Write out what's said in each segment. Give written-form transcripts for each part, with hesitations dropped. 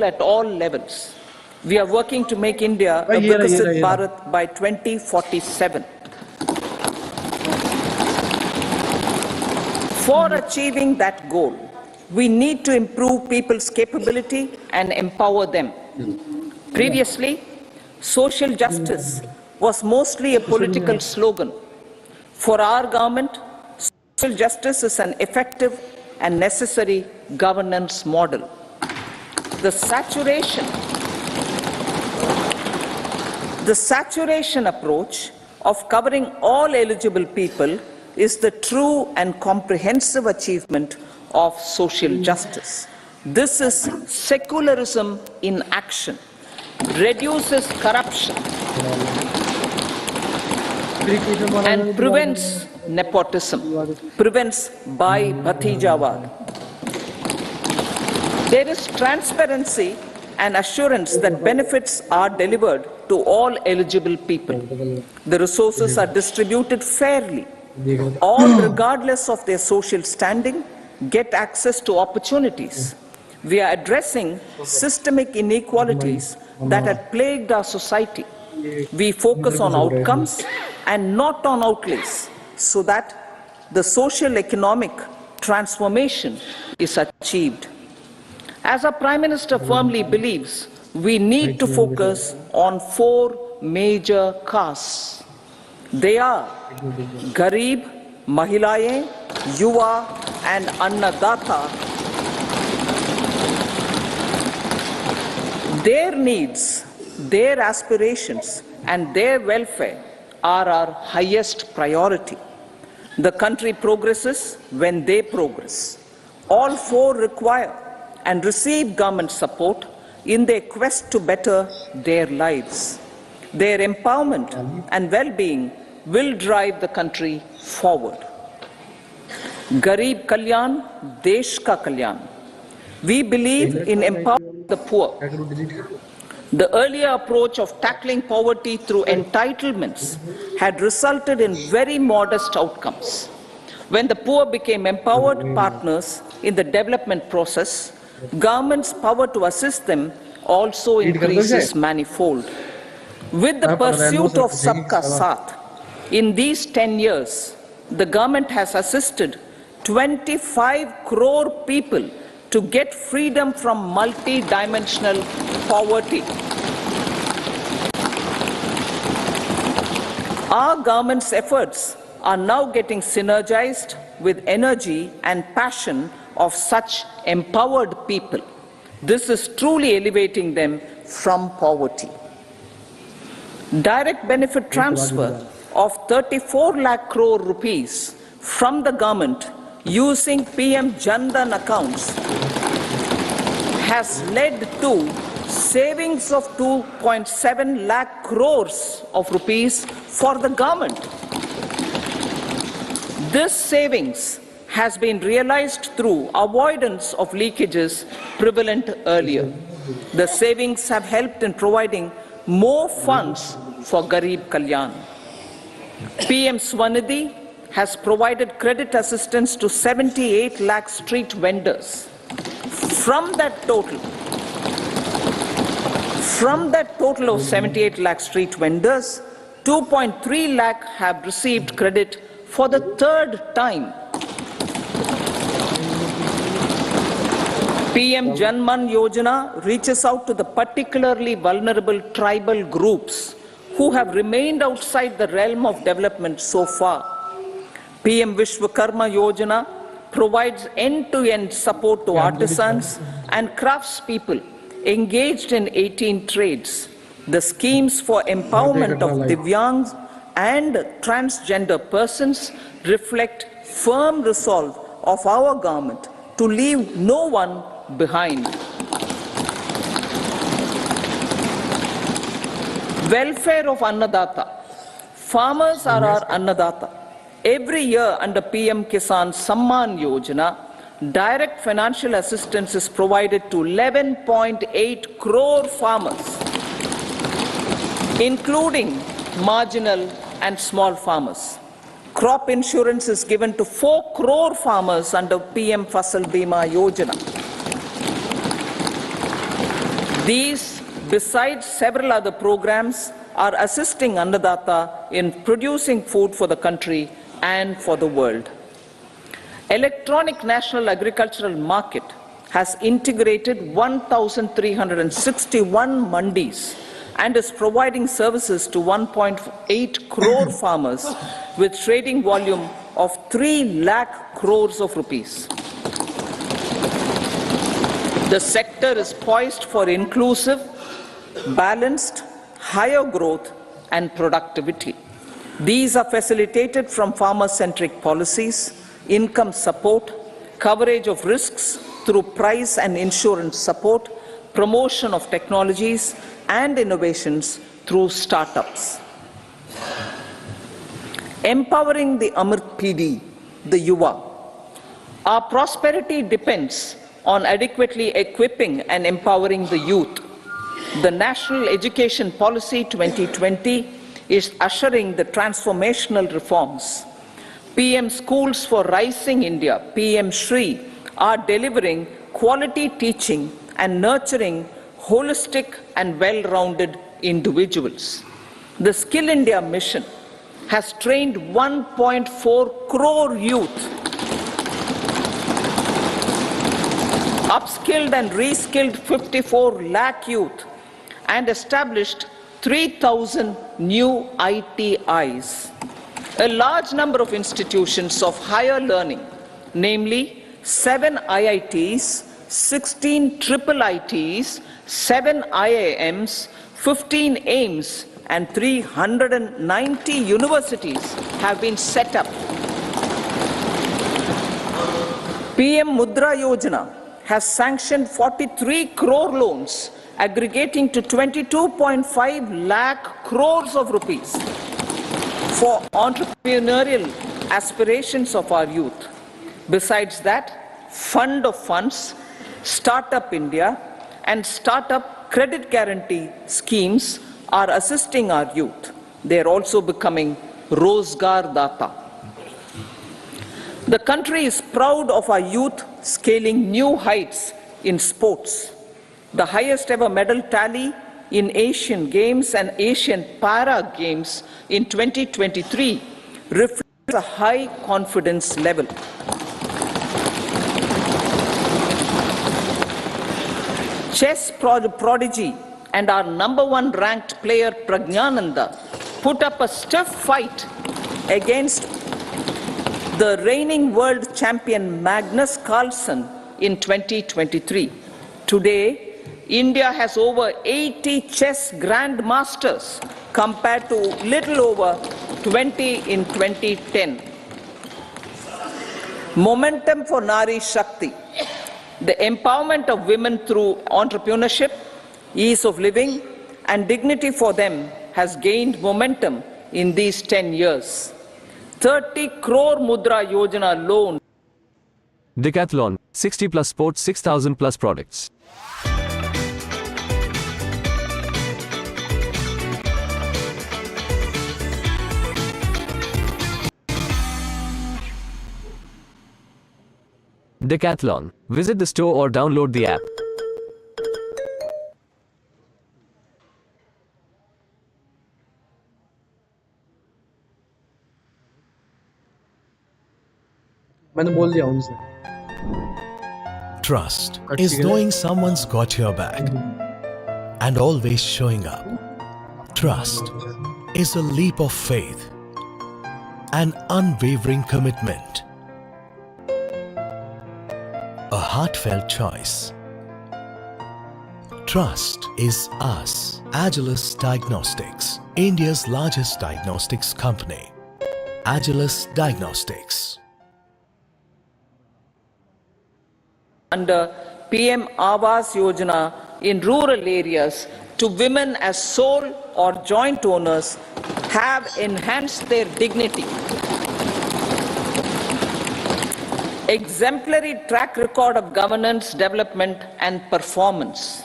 sustainable at all levels. We are working to make India a Vikasit Bharat by 2047. For achieving that goal, we need to improve people's capability and empower them. Previously, social justice was mostly a political slogan. For our government, social justice is an effective and necessary governance model. The saturation approach of covering all eligible people is the true and comprehensive achievement of social justice. This is secularism in action, reduces corruption, and prevents nepotism, prevents Bhai Bhatijawad. There is transparency and assurance that benefits are delivered to all eligible people. The resources are distributed fairly. All, regardless of their social standing, get access to opportunities. We are addressing systemic inequalities that had plagued our society. We focus on outcomes and not on outlays, so that the social economic transformation is achieved. As our Prime Minister firmly believes, we need to focus on 4 major castes. They are Garib, Mahilaye, Yuva and Annadata. Their needs, their aspirations and their welfare are our highest priority. The country progresses when they progress. All 4 require and receive government support in their quest to better their lives. Their empowerment and well-being will drive the country forward. Garib Kalyan, Desh Ka Kalyan. We believe in empowering the poor. The earlier approach of tackling poverty through entitlements had resulted in very modest outcomes. When the poor became empowered partners in the development process, government's power to assist them also increases manifold. With the pursuit of Sabka Saath, in these 10 years, the government has assisted 25 crore people to get freedom from multi-dimensional poverty. Our government's efforts are now getting synergized with energy and passion of such empowered people. This is truly elevating them from poverty. Direct benefit transfer of 34 lakh crore rupees from the government using PM Jan Dhan accounts has led to savings of 2.7 lakh crores of rupees for the government. This savings has been realized through avoidance of leakages prevalent earlier. The savings have helped in providing more funds for Garib Kalyan. PM Swanidhi has provided credit assistance to 78 lakh street vendors. From that total of 78 lakh street vendors, 2.3 lakh have received credit for the 3rd time. PM Janman Yojana reaches out to the particularly vulnerable tribal groups who have remained outside the realm of development so far. PM Vishwakarma Yojana provides end-to-end support to artisans and craftspeople engaged in 18 trades. The schemes for empowerment of Divyangs and transgender persons reflect firm resolve of our government to leave no one behind. Welfare of Annadata. Farmers are our Annadata. Every year under PM Kisan Samman Yojana, direct financial assistance is provided to 11.8 crore farmers, including marginal and small farmers. Crop insurance is given to 4 crore farmers under PM Fasal Bima Yojana. These, besides several other programs, are assisting Annadata in producing food for the country and for the world. Electronic National Agricultural Market has integrated 1,361 mandis and is providing services to 1.8 crore farmers with trading volume of 3 lakh crores of rupees. The sector is poised for inclusive, balanced, higher growth and productivity. These are facilitated from farmer-centric policies, income support, coverage of risks through price and insurance support, promotion of technologies and innovations through startups. Empowering the Amrit PD, the Yuva. Our prosperity depends on adequately equipping and empowering the youth. The National Education Policy 2020 is ushering the transformational reforms. PM Schools for Rising India, PM Shri, are delivering quality teaching and nurturing holistic and well-rounded individuals. The Skill India mission has trained 1.4 crore youth, upskilled and reskilled 54 lakh youth, and established 3,000 new ITIs. A large number of institutions of higher learning, namely 7 IITs, 16 triple ITs, 7 IIMs, 15 AIMS, and 390 universities have been set up. PM Mudra Yojana has sanctioned 43 crore loans aggregating to 22.5 lakh crores of rupees for entrepreneurial aspirations of our youth. Besides that, Fund of Funds, Startup India, and Startup Credit Guarantee schemes are assisting our youth. They are also becoming Rozgar Data. The country is proud of our youth scaling new heights in sports. The highest ever medal tally in Asian Games and Asian Para Games in 2023 reflects a high confidence level. Chess prodigy and our #1 ranked player Pragyananda put up a stiff fight against the reigning world champion Magnus Carlsen in 2023. Today, India has over 80 chess grandmasters compared to little over 20 in 2010. Momentum for Nari Shakti. The empowerment of women through entrepreneurship, ease of living, and dignity for them has gained momentum in these 10 years. 30 crore Mudra Yojana loan. Decathlon, 60 plus sports, 6,000 plus products. Decathlon. Visit the store or download the app. मैंने बोल दिया उनसे. Trust is knowing someone's got your back and always showing up. Trust is a leap of faith, an unwavering commitment, a heartfelt choice. Trust is us. Agilus Diagnostics, India's largest diagnostics company. Agilus Diagnostics. Under PM Awas Yojana in rural areas to women as sole or joint owners have enhanced their dignity. Exemplary track record of governance, development and performance.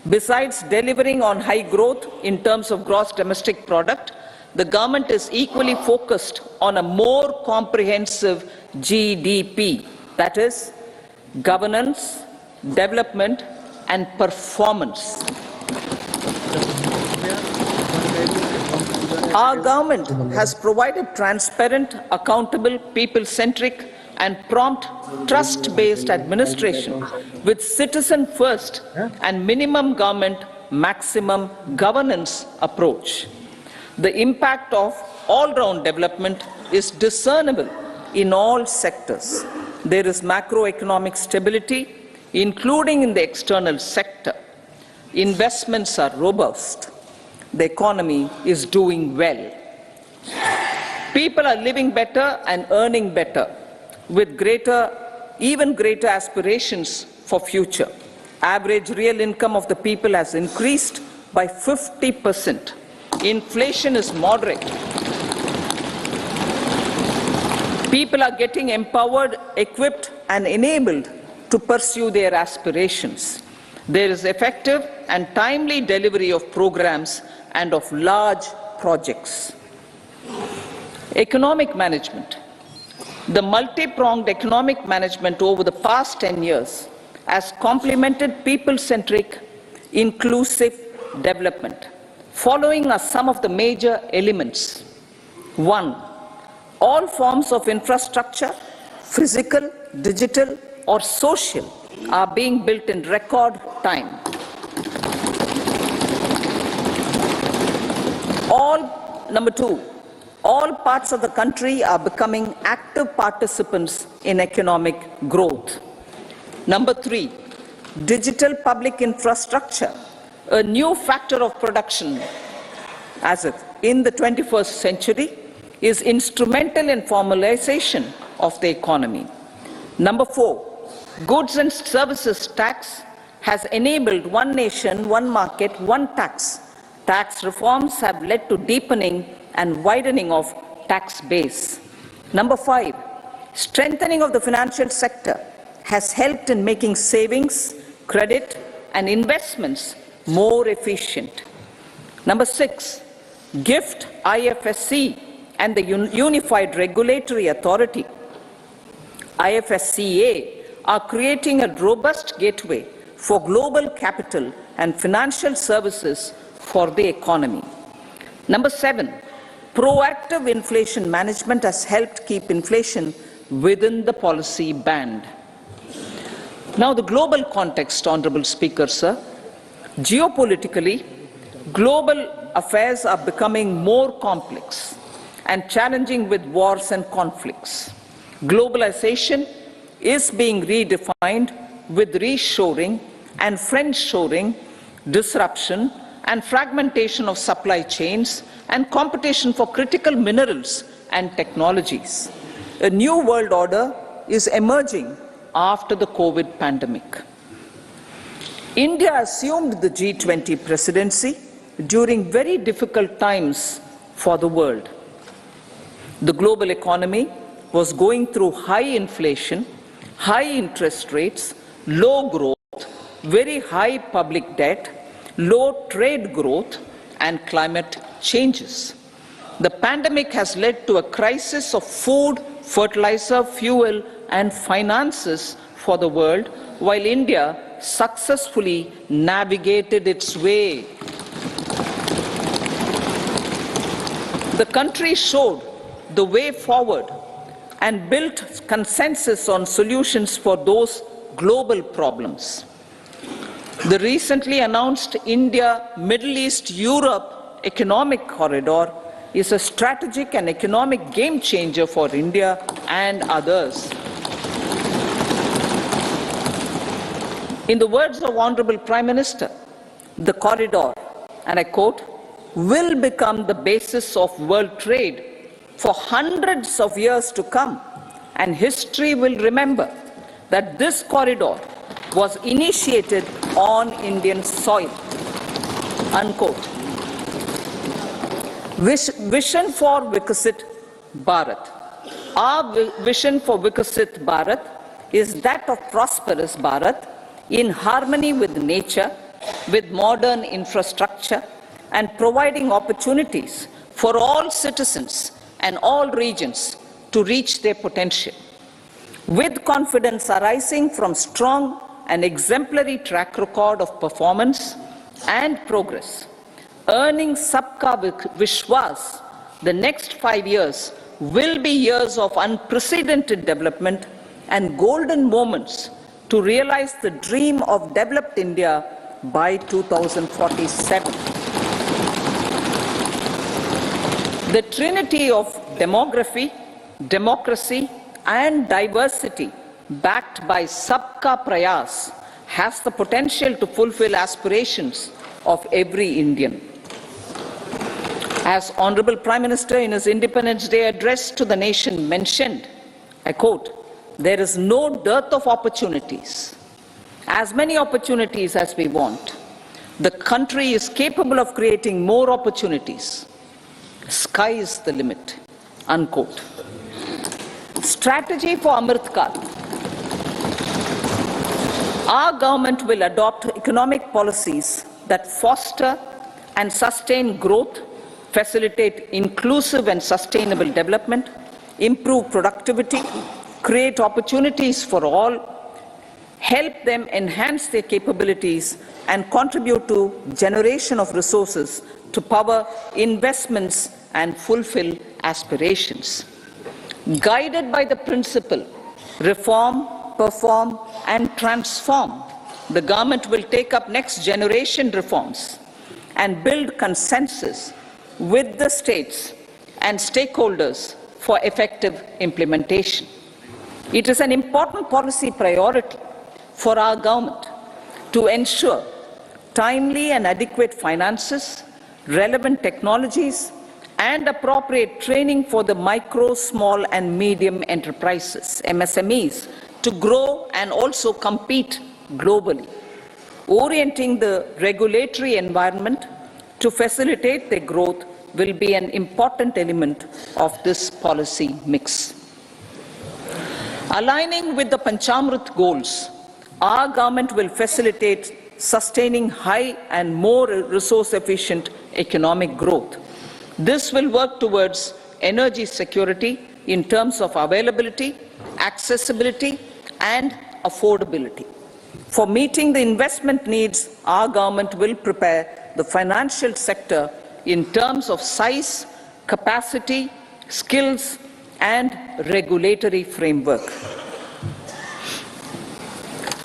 Besides delivering on high growth in terms of gross domestic product, the government is equally focused on a more comprehensive GDP, that is, governance, development, and performance. Our government has provided transparent, accountable, people-centric and prompt, trust-based administration with citizen-first and minimum government, maximum governance approach. The impact of all-round development is discernible in all sectors. There is macroeconomic stability, including in the external sector. Investments are robust. The economy is doing well. People are living better and earning better, with even greater aspirations for future. Average real income of the people has increased by 50%. Inflation is moderate. People are getting empowered, equipped, and enabled to pursue their aspirations. There is effective and timely delivery of programs and of large projects. Economic management. The multi-pronged economic management over the past 10 years has complemented people-centric, inclusive development. Following are some of the major elements. 1. All forms of infrastructure, physical, digital, or social, are being built in record time. Number 2, all parts of the country are becoming active participants in economic growth. Number 3, digital public infrastructure, a new factor of production in the 21st century, is instrumental in formalization of the economy. Number 4, goods and services tax has enabled one nation, one market, one tax. Tax reforms have led to deepening and widening of tax base. Number 5, strengthening of the financial sector has helped in making savings, credit, and investments more efficient. Number 6, GIFT, IFSC, and the Unified Regulatory Authority, IFSCA, are creating a robust gateway for global capital and financial services for the economy. Number 7, proactive inflation management has helped keep inflation within the policy band. Now the global context, Honorable Speaker, sir. Geopolitically, global affairs are becoming more complex and challenging with wars and conflicts. Globalization is being redefined with reshoring and friendshoring, disruption and fragmentation of supply chains and competition for critical minerals and technologies. A new world order is emerging after the COVID pandemic. India assumed the G20 presidency during very difficult times for the world. The global economy was going through high inflation, high interest rates, low growth, very high public debt, low trade growth, and climate changes. The pandemic has led to a crisis of food, fertilizer, fuel, and finances for the world, while India successfully navigated its way. The country showed the way forward and built consensus on solutions for those global problems. The recently announced India-Middle East-Europe economic corridor is a strategic and economic game changer for India and others. In the words of Honorable Prime Minister, the corridor, and I quote, will become the basis of world trade for hundreds of years to come, and history will remember that this corridor was initiated on Indian soil, unquote. Vision for Vikasit Bharat. Our vision for Vikasit Bharat is that of prosperous Bharat in harmony with nature, with modern infrastructure, and providing opportunities for all citizens and all regions to reach their potential. With confidence arising from strong an exemplary track record of performance and progress. Earning Sabka Vishwas, the next 5 years will be years of unprecedented development and golden moments to realize the dream of developed India by 2047. The trinity of demography, democracy, and diversity, backed by Sabka Prayas, has the potential to fulfill aspirations of every Indian. As Honorable Prime Minister in his Independence Day address to the nation mentioned, I quote, "There is no dearth of opportunities, as many opportunities as we want. The country is capable of creating more opportunities. Sky is the limit," unquote. Strategy for Amrit Kal. Our government will adopt economic policies that foster and sustain growth, facilitate inclusive and sustainable development, improve productivity, create opportunities for all, help them enhance their capabilities, and contribute to generation of resources to power investments and fulfill aspirations. Guided by the principle, reform, perform, and transform, the government will take up next generation reforms and build consensus with the states and stakeholders for effective implementation. It is an important policy priority for our government to ensure timely and adequate finances, relevant technologies, and appropriate training for the micro, small, and medium enterprises, MSMEs, to grow and also compete globally. Orienting the regulatory environment to facilitate their growth will be an important element of this policy mix. Aligning with the Panchamrit goals, our government will facilitate sustaining high and more resource-efficient economic growth. This will work towards energy security in terms of availability, accessibility, and affordability. For meeting the investment needs, our government will prepare the financial sector in terms of size, capacity, skills, and regulatory framework.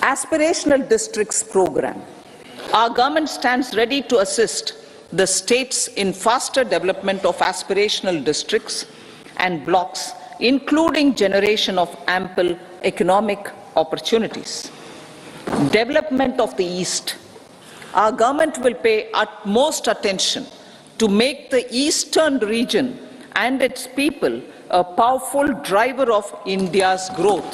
Aspirational Districts Program. Our government stands ready to assist the states in faster development of aspirational districts and blocks, including generation of ample economic opportunities. Development of the East. Our government will pay utmost attention to make the eastern region and its people a powerful driver of India's growth.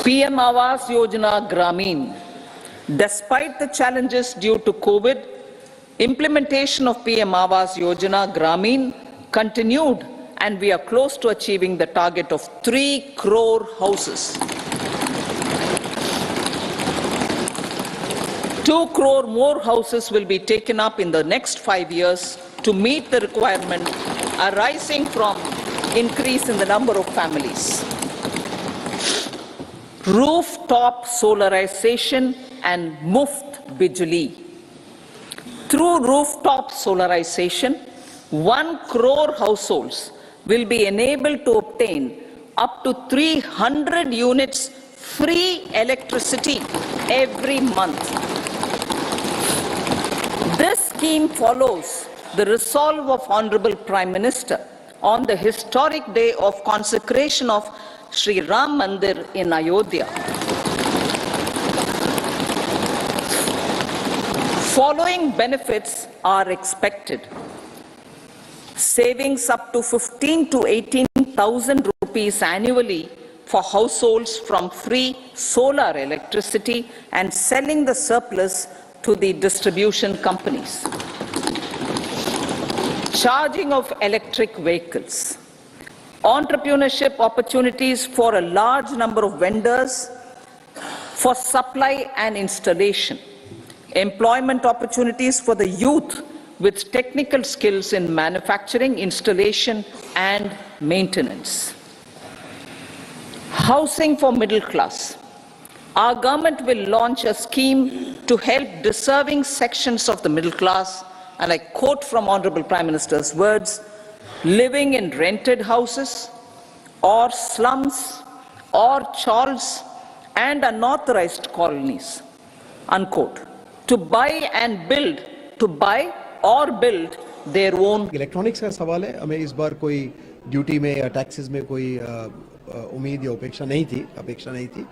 PM Awas Yojana Gramin. Despite the challenges due to COVID, implementation of PM Awas Yojana Gramin continued, and we are close to achieving the target of 3 crore houses. 2 crore more houses will be taken up in the next 5 years to meet the requirement arising from increase in the number of families. Rooftop solarization and Muft Bijli. Through rooftop solarization, 1 crore households will be enabled to obtain up to 300 units free electricity every month. This scheme follows the resolve of Honorable Prime Minister on the historic day of consecration of Sri Ram Mandir in Ayodhya. Following benefits are expected. Savings up to 15 to 18,000 rupees annually for households from free solar electricity and selling the surplus to the distribution companies. Charging of electric vehicles. Entrepreneurship opportunities for a large number of vendors for supply and installation. Employment opportunities for the youth with technical skills in manufacturing, installation, and maintenance. Housing for middle class. Our government will launch a scheme to help deserving sections of the middle class, and I quote from Honorable Prime Minister's words, living in rented houses or slums or chawls and unauthorized colonies, unquote, to buy or build their own. Electronics का सवाल है, हमें इस बार कोई duty में या taxes में कोई उम्मीद या अपेक्षा नहीं थी।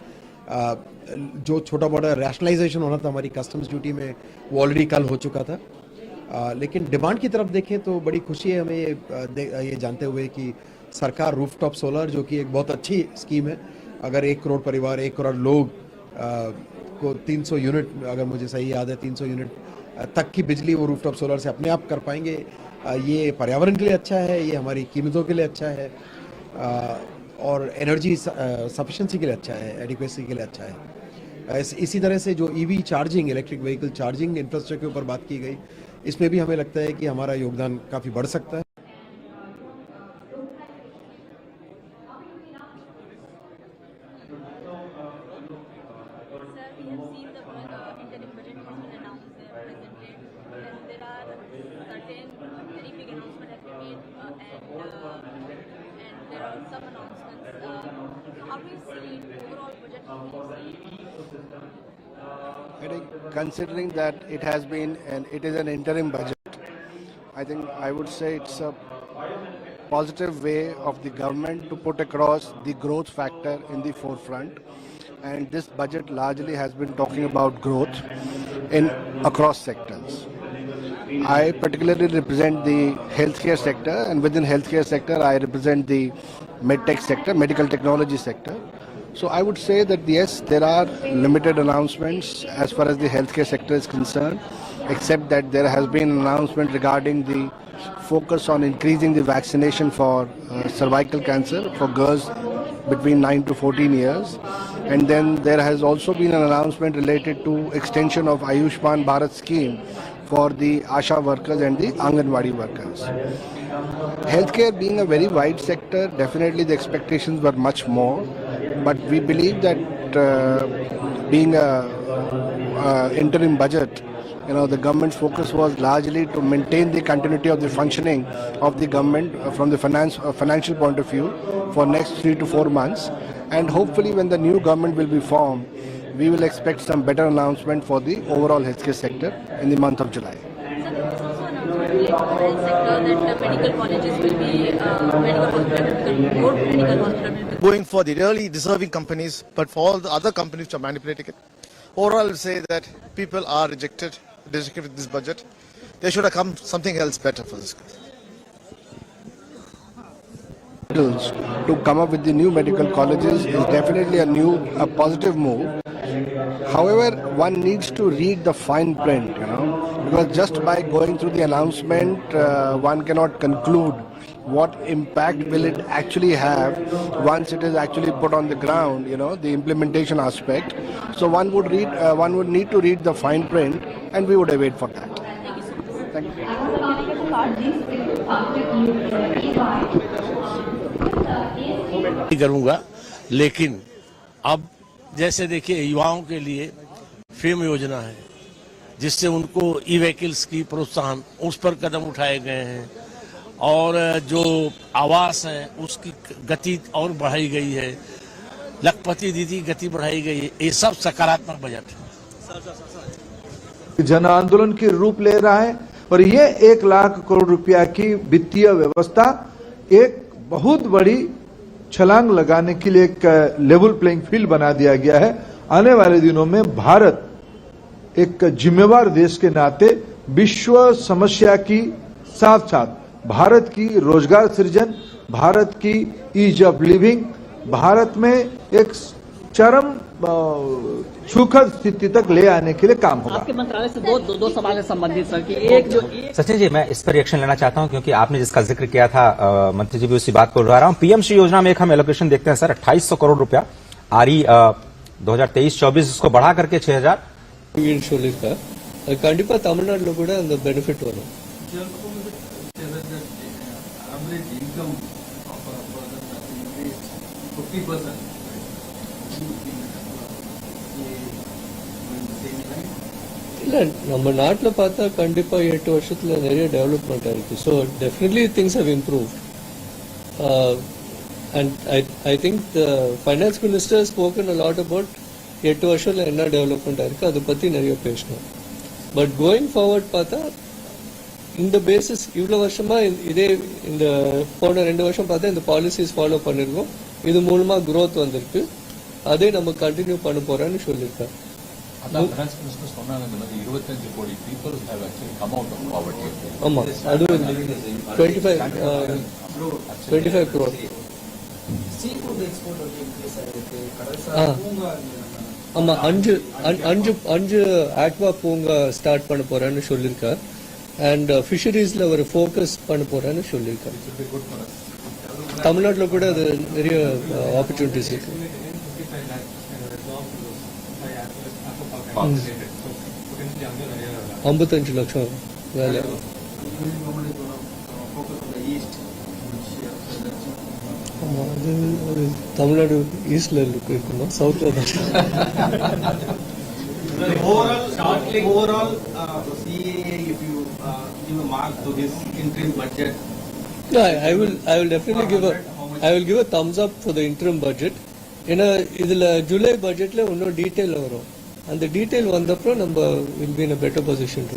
जो छोटा मोटा रैशनलाइजेशन होना था हमारी कस्टम्स ड्यूटी में, वो ऑलरेडी कल हो चुका था। लेकिन डिमांड की तरफ देखें तो बड़ी खुशी है हमें ये जानते हुए कि सरकार रूफटॉप सोलर, जो कि एक बहुत अच्छी स्कीम है, अगर 1 करोड़ परिवार 1 करोड़ लोग को 300 यूनिट, अगर मुझे सही याद है 300 यूनिट तक की बिजली वो रूफटॉप सोलर से अपने आप कर पाएंगे। ये पर्यावरण के लिए अच्छा है, ये हमारी कीमतों के लिए अच्छा है, और एनर्जी सफिशिएंसी के लिए अच्छा है, एडिक्वेसी के लिए अच्छा है। इसी तरह से जो EV charging, electric vehicle charging infrastructure के ऊपर बात की गई, इसमें भी हमें लगता है कि हमारा योगदान काफ़ी बढ़ सकता है। I think considering that it is an interim budget, I think I would say it's a positive way of the government to put across the growth factor in the forefront. And this budget largely has been talking about growth in across sectors. I particularly represent the healthcare sector, and within healthcare sector I represent the medtech sector, medical technology sector. So I would say that yes, there are limited announcements as far as the healthcare sector is concerned, except that there has been an announcement regarding the focus on increasing the vaccination for cervical cancer for girls between 9 to 14 years. And then there has also been an announcement related to extension of Ayushman Bharat scheme for the ASHA workers and the Anganwadi workers. Healthcare being a very wide sector, definitely the expectations were much more, but we believe that being a interim budget, the government's focus was largely to maintain the continuity of the functioning of the government from the financial point of view for next 3 to 4 months, and hopefully when the new government will be formed, we will expect some better announcement for the overall healthcare sector in the month of July. Going for the really deserving companies, but for all the other companies which are manipulating it. Overall, I would say that people are rejected with this budget. There should have come something else better for this. To come up with the new medical colleges is definitely a positive move. However, one needs to read the fine print, because just by going through the announcement, one cannot conclude what impact will it actually have once it is actually put on the ground, the implementation aspect. So one would need to read the fine print, and we would await for that. Thank you. करूंगा, लेकिन अब जैसे देखिए युवाओं के लिए fame योजना है, जिससे उनको ई व्हीकल्स की प्रोत्साहन, उस पर कदम उठाए गए हैं, और जो आवास है उसकी गति और बढ़ाई गई है, लखपति दीदी गति बढ़ाई गई है। ये सब सकारात्मक बजट है, जन आंदोलन की रूप ले रहा है, और ये 1 लाख करोड़ रुपया की वित्तीय व्यवस्था एक बहुत बड़ी छलांग लगाने के लिए एक लेवल प्लेइंग फील्ड बना दिया गया है। आने वाले दिनों में भारत एक जिम्मेवार देश के नाते विश्व समस्या की साथ साथ भारत की रोजगार सृजन, भारत की ईज ऑफ लिविंग, भारत में एक चरम सुखद स्थिति तक ले आने के लिए काम होगा। आपके मंत्रालय से दो सवाल है संबंधित सर कि एक जो सचिन जी, मैं इस पर रिएक्शन लेना चाहता हूं, क्योंकि आपने जिसका जिक्र किया था मंत्री जी भी उसी बात को दोहरा रहा हूं। पीएमश्री योजना में एक हम एलोकेशन देखते हैं सर, 2800 करोड़ रुपया आरई 2023-24 उसको बढ़ा करके 6000 कंपा तमिलनाडु बेनिफिट वरुम இல்லை நம்ம நாட்டில் பார்த்தா கண்டிப்பாக 8 வருஷத்தில் நிறைய டெவலப்மெண்ட் இருக்குது. So definitely things have improved. And I think the finance minister spoken a lot about 8 வருஷத்தில் என்ன டெவலப்மெண்ட் இருக்குது அதை பற்றி நிறைய பேசணும். பட் கோயிங் ஃபார்வர்ட் பார்த்தா இந்த பேசிஸ் இவ்வளோ வருஷமாக இதே இந்த போன 2 வருஷம் பார்த்தா இந்த பாலிசிஸ் ஃபாலோ பண்ணியிருக்கோம். இது மூலமாக க்ரோத் வந்திருக்கு. அதே நம்ம கண்டினியூ பண்ண போகிறோன்னு சொல்லியிருக்கேன். ஆமாம், அது 25 crore. ஆமாம், அஞ்சு ஆக்வா பூங்கா ஸ்டார்ட் பண்ண போகிறேன்னு சொல்லியிருக்கார். அண்ட் ஃபிஷரிஸில் ஒரு ஃபோக்கஸ் பண்ண போகிறேன்னு சொல்லியிருக்கார். தமிழ்நாட்டில் கூட அது நிறைய ஆப்பர்ச்சுனிட்டிஸ் இருக்கு. 55 லட்சம் வேலை. ஆமாம், அது தமிழ்நாடு ஈஸ்ட்ல இருக்கணும், சவுத்ல தான். Overall, CAA, if you give a mark to this interim budget. No, I will definitely give a thumbs up for the interim budget. ஏன்னா இதில் ஜூலை பட்ஜெட்டில் இன்னும் டீட்டெயில் வரும். அந்த டீட்டெயில் வந்தப்பறம் நம்ம will be in a better position to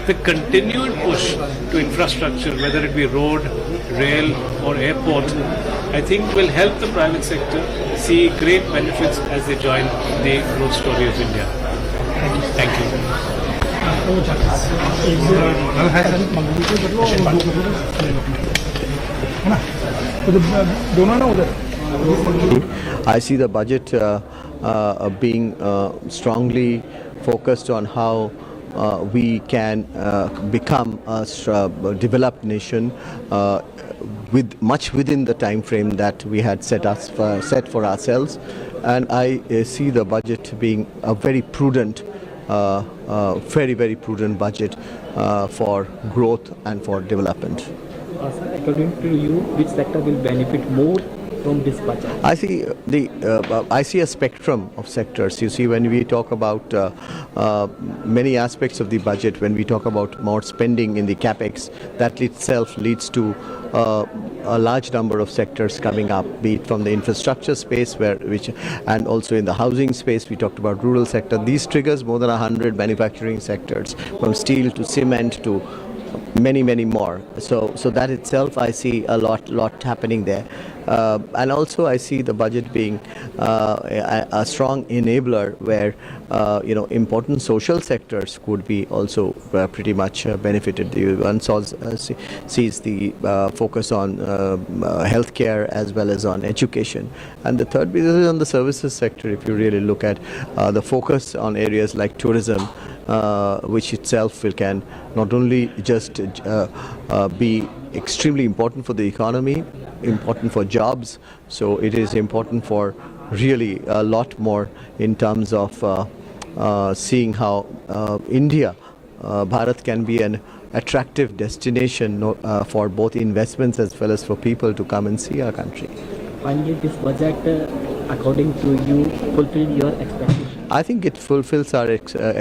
The continued push to infrastructure, whether it be road, rail or airport, I think will help the private sector see great benefits as they join the growth story of India. Thank you. I see the budget being strongly focused on how we can become a developed nation with much within the time frame that we had set for ourselves, and I see the budget being a very prudent, very prudent budget for growth and for development. According to you, which sector will benefit more from this budget? I see a spectrum of sectors. You see, when we talk about many aspects of the budget, when we talk about more spending in the capex, that itself leads to a large number of sectors coming up, be it from the infrastructure space, and also in the housing space. We talked about rural sector. These triggers more than 100 manufacturing sectors, from steel to cement to many more. So that itself, I see a lot happening there. And also I see the budget being a strong enabler where important social sectors could be also pretty much benefited. One sees the focus on healthcare as well as on education, and the third is on the services sector. If you really look at the focus on areas like tourism, which itself can not only just be extremely important for the economy, important for jobs, so it is important for really a lot more in terms of seeing how India, Bharat can be an attractive destination for both investments as well as for people to come and see our country. Finally, this budget, according to you, fulfill your expectations? I think it fulfills our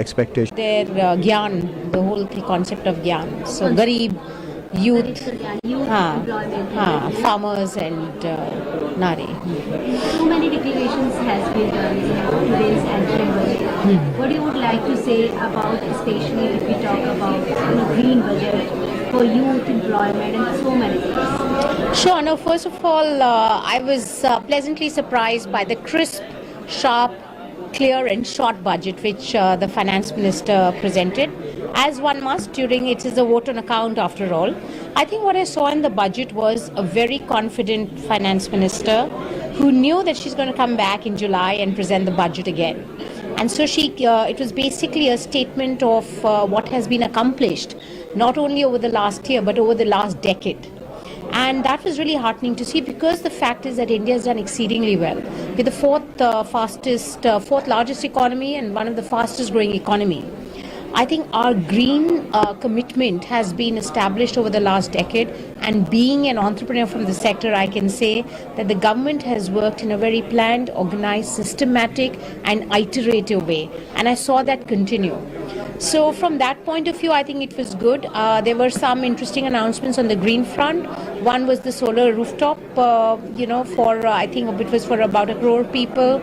expectations. Their gyan, the whole concept of gyan. So garib, youth, farmers and nari. So many declarations has been done in today's interim budget. What you would like to say about, especially if we talk about green budget for youth employment and so many things? Sure. No, first of all, I was pleasantly surprised by the crisp, sharp, clear and short budget which the finance minister presented, as one must during it is a vote on account after all. I think what I saw in the budget was a very confident finance minister who knew that she's going to come back in July and present the budget again. And so it was basically a statement of what has been accomplished not only over the last year but over the last decade. And that was really heartening to see, because the fact is that India has done exceedingly well. We're the fourth largest economy and one of the fastest growing economy. I think our green commitment has been established over the last decade, and being an entrepreneur from the sector, I can say that the government has worked in a very planned, organized, systematic and iterative way, and I saw that continue. So from that point of view, I think it was good. There were some interesting announcements on the green front. One was the solar rooftop, for I think it was for about 1 crore people,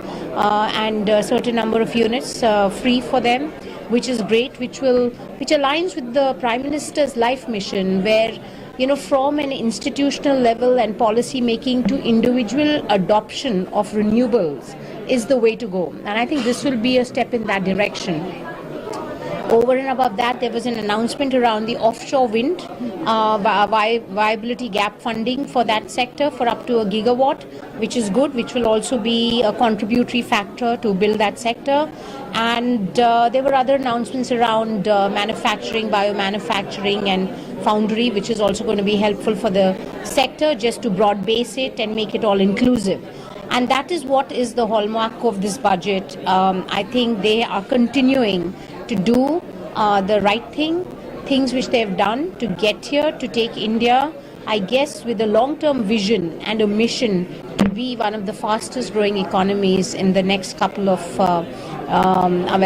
and a certain number of units free for them, which is great, which aligns with the Prime Minister's life mission, where from an institutional level and policy making to individual adoption of renewables is the way to go. And I think this will be a step in that direction. Over and above that, there was an announcement around the offshore wind viability gap funding for that sector for up to 1 gigawatt, which is good, which will also be a contributory factor to build that sector. And there were other announcements around manufacturing, biomanufacturing and foundry, which is also going to be helpful for the sector, just to broad base it and make it all inclusive. And that is what is the hallmark of this budget. I think they are continuing to do the right things which they have done to get here, to take India, I guess, with a long-term vision and a mission to be one of the fastest growing economies in the next couple of,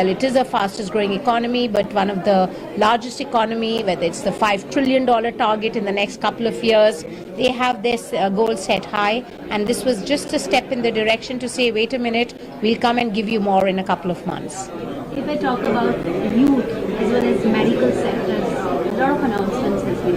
it is the fastest growing economy, but one of the largest economy, whether it's the $5 trillion target in the next couple of years. They have this goal set high, and this was just a step in the direction to say, wait a minute, we'll come and give you more in a couple of months. If I talk about youth as well as medical sectors, a lot of announcements has been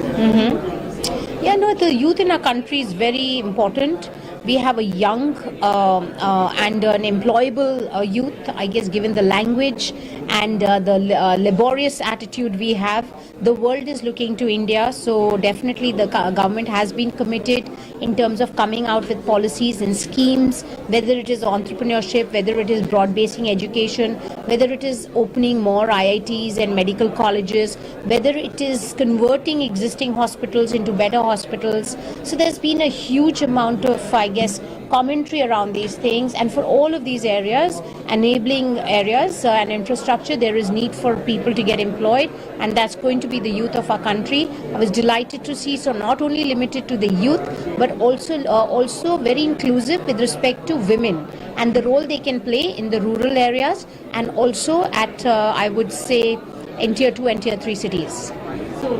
done. Yeah, no, the youth in our country is very important. We have a young and an employable youth, I guess, given the language and the laborious attitude we have. The world is looking to India, so definitely the government has been committed in terms of coming out with policies and schemes, whether it is entrepreneurship, whether it is broad-basing education, whether it is opening more IITs and medical colleges, whether it is converting existing hospitals into better hospitals. So there's been a huge amount of, I guess, commentary around these things, and for all of these areas, enabling areas and infrastructure, there is need for people to get employed, and that's going to be the youth of our country. I was delighted to see, so not only limited to the youth, but also very inclusive with respect to women and the role they can play in the rural areas, and also at, I would say, in tier 2 and tier 3 cities. So,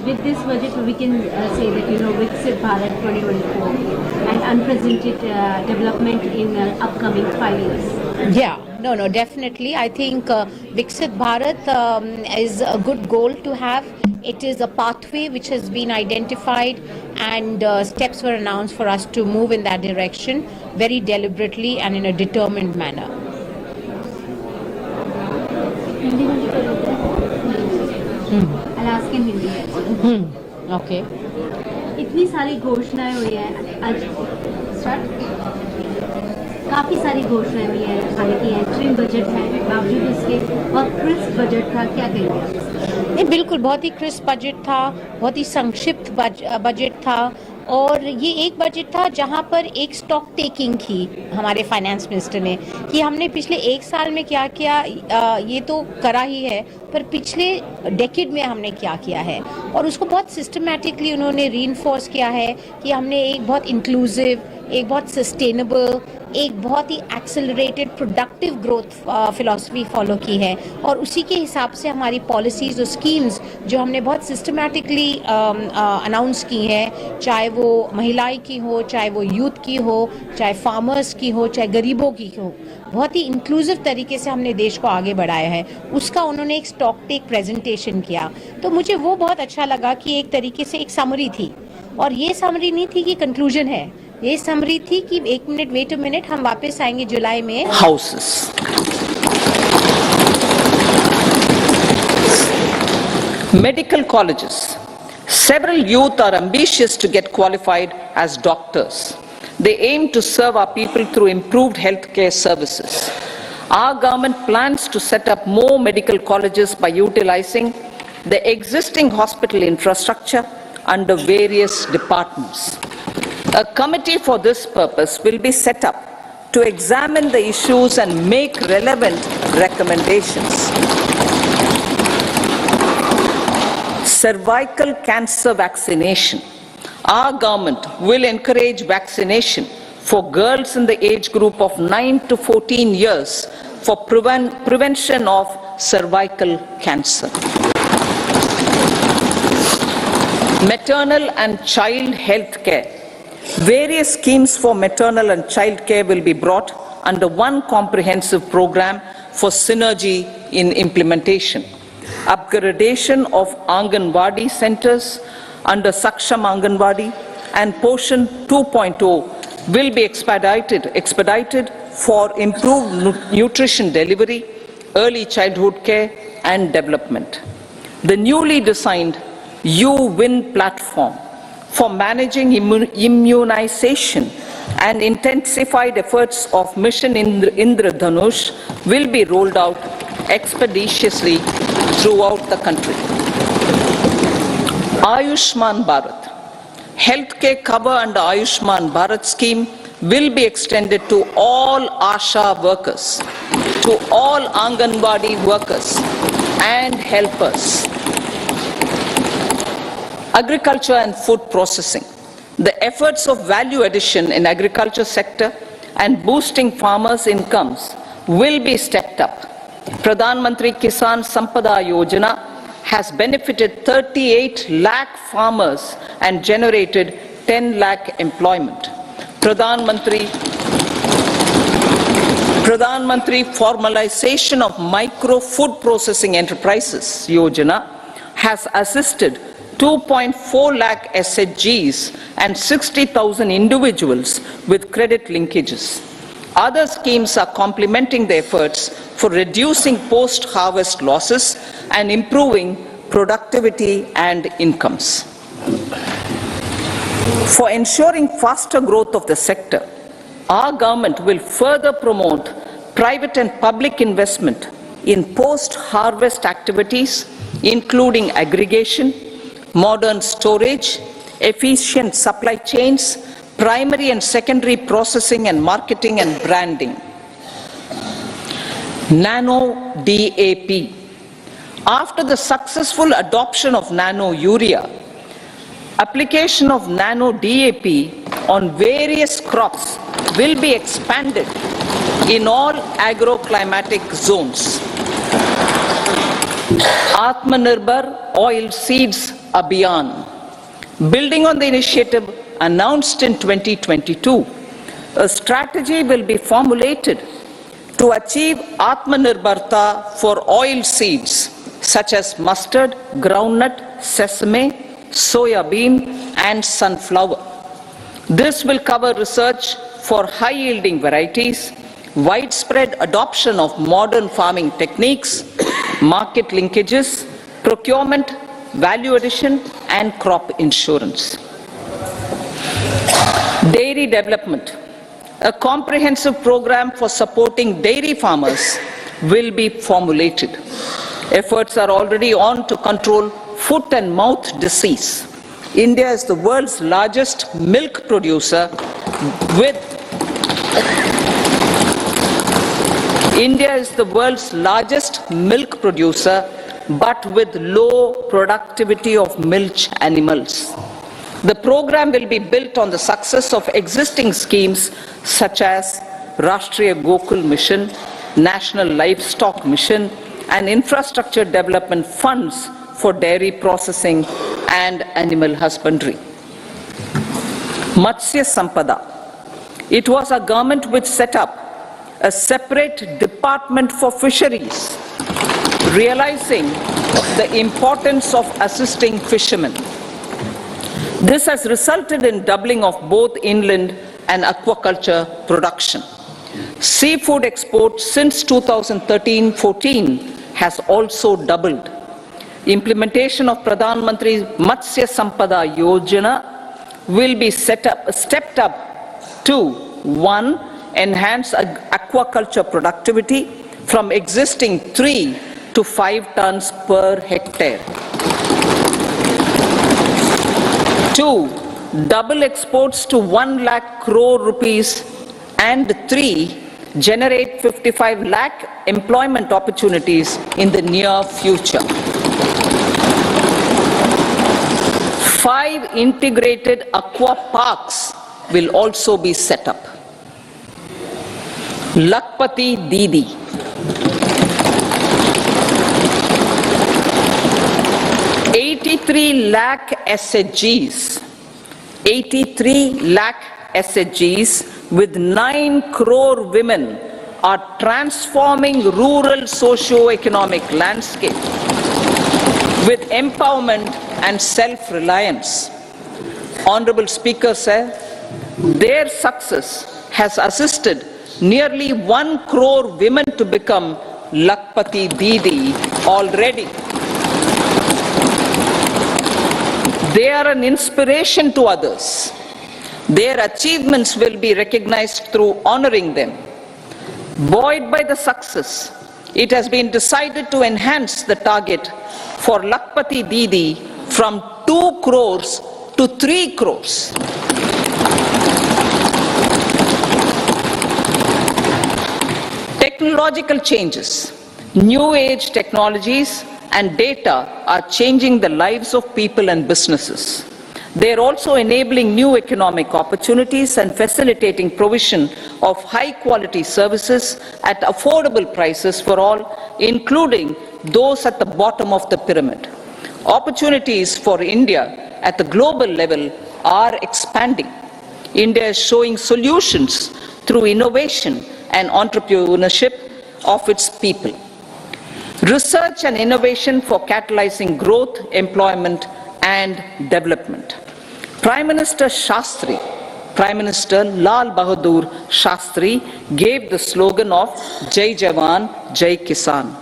with this budget, we can say that, Viksit Bharat 2024 and unprecedented development in upcoming 5 years. Yeah, no, definitely. I think Viksit Bharat is a good goal to have. It is a pathway which has been identified, and steps were announced for us to move in that direction very deliberately and in a determined manner. I'll ask in Hindi. Okay. इतनी सारी घोषणाएं हुई है आज काफी सारी घोषणाएं हुई है, हालांकि इंटरिम बजट है, बावजूद इसके बहुत क्रिस्प बजट था, क्या कहेंगे? नहीं, बिल्कुल बहुत ही क्रिस्प बजट था, बहुत ही संक्षिप्त बजट था, और ये एक बजट था जहां पर एक स्टॉक टेकिंग की हमारे फाइनेंस मिनिस्टर ने कि हमने पिछले 1 साल में क्या किया, ये तो करा ही है, पर पिछले डेकेड में हमने क्या किया है, और उसको बहुत सिस्टमैटिकली उन्होंने रीइंफोर्स किया है कि हमने एक बहुत इंक्लूसिव, एक बहुत सस्टेनेबल, एक बहुत ही accelerated productive growth philosophy follow की है, और उसी के हिसाब से हमारी पॉलिसीज और स्कीम्स जो हमने बहुत सिस्टमैटिकली अनाउंस की हैं, चाहे वो महिलाएं की हो, चाहे वो यूथ की हो, चाहे फार्मर्स की हो, चाहे गरीबों की हो, बहुत ही इंक्लूसिव तरीके से हमने देश को आगे बढ़ाया है, उसका उन्होंने एक स्टॉक टेक प्रेजेंटेशन किया। तो मुझे वो बहुत अच्छा लगा कि एक तरीके से एक समरी थी, और ये समरी नहीं थी कि कंक्लूजन है, ये समरी थी कि वेट अ मिनट, हम वापस आएंगे जुलाई में। Houses. Medical colleges. Several youth are ambitious to get qualified as doctors. They aim to serve our people through improved healthcare services. Our government plans to set up more medical colleges by utilizing the existing hospital infrastructure under various departments. A committee for this purpose will be set up to examine the issues and make relevant recommendations. cervical cancer vaccination. Our government will encourage vaccination for girls in the age group of 9 to 14 years for prevention of cervical cancer. Maternal and child health care. Various schemes for maternal and child care will be brought under one comprehensive program for synergy in implementation. Upgradation of Anganwadi centers under Saksham Anganwadi and Poshan 2.0 will be expedited for improved nutrition delivery, early childhood care and development. The newly designed You-Win platform for managing immunization and intensified efforts of Mission Indradhanush will be rolled out expeditiously throughout the country. Ayushman Bharat. Healthcare cover under Ayushman Bharat scheme will be extended to all ASHA workers, to all Anganwadi workers and helpers. Agriculture and food processing. The efforts of value addition in agriculture sector and boosting farmers' incomes will be stepped up. Pradhan Mantri Kisan Sampada Yojana has benefited 38 lakh farmers and generated 10 lakh employment. Pradhan Mantri Formalization of Micro Food Processing Enterprises Yojana has assisted 2.4 lakh SHGs and 60,000 individuals with credit linkages. Other schemes are complementing the efforts for reducing post-harvest losses and improving productivity and incomes. For ensuring faster growth of the sector, our government will further promote private and public investment in post-harvest activities, including aggregation, modern storage, efficient supply chains, primary and secondary processing and marketing and branding. Nano DAP. After the successful adoption of nano urea, application of nano DAP on various crops will be expanded in all agroclimatic zones. Atmanirbhar Oil Seeds Abhiyan. Building on the initiative announced in 2022, a strategy will be formulated to achieve Atmanirbharta for oil seeds such as mustard, groundnut, sesame, soya bean and sunflower. This will cover research for high-yielding varieties, widespread adoption of modern farming techniques, market linkages, procurement, value addition and crop insurance. Dairy development. A comprehensive program for supporting dairy farmers will be formulated. Efforts are already on to control foot and mouth disease. India is the world's largest milk producer with but with low productivity of milch animals. The program will be built on the success of existing schemes such as Rashtriya Gokul Mission, National Livestock Mission, and infrastructure development funds for dairy processing and animal husbandry. Matsya Sampada. It was a government which set up a separate department for fisheries, realizing the importance of assisting fishermen. This has resulted in doubling of both inland and aquaculture production. Seafood exports since 2013-14 has also doubled. Implementation of Pradhan Mantri Matsya Sampada Yojana will be stepped up to 1. Enhance aquaculture productivity from existing 3 to 5 tons per hectare. 2. Double exports to 1 lakh crore rupees, and 3. Generate 55 lakh employment opportunities in the near future. 5 integrated aqua parks will also be set up. Lakpati Didi. $83 lakh SHGs. 83 lakh SHGs with 9 crore women are transforming rural socio-economic landscape with empowerment and self-reliance. Honorable Speaker, sir, their success has assisted nearly 1 crore women to become Lakpati Didi already. They are an inspiration to others. Their achievements will be recognized through honoring them. Buoyed by the success, it has been decided to enhance the target for Lakpati Didi from 2 crores to 3 crores. Technological changes, new age technologies and data are changing the lives of people and businesses. They are also enabling new economic opportunities and facilitating provision of high-quality services at affordable prices for all, including those at the bottom of the pyramid. Opportunities for India at the global level are expanding. India is showing solutions through innovation and entrepreneurship of its people. Research and innovation for catalyzing growth, employment, and development. Prime Minister Shastri, Prime Minister Lal Bahadur Shastri gave the slogan of Jai Jawan, Jai Kisan.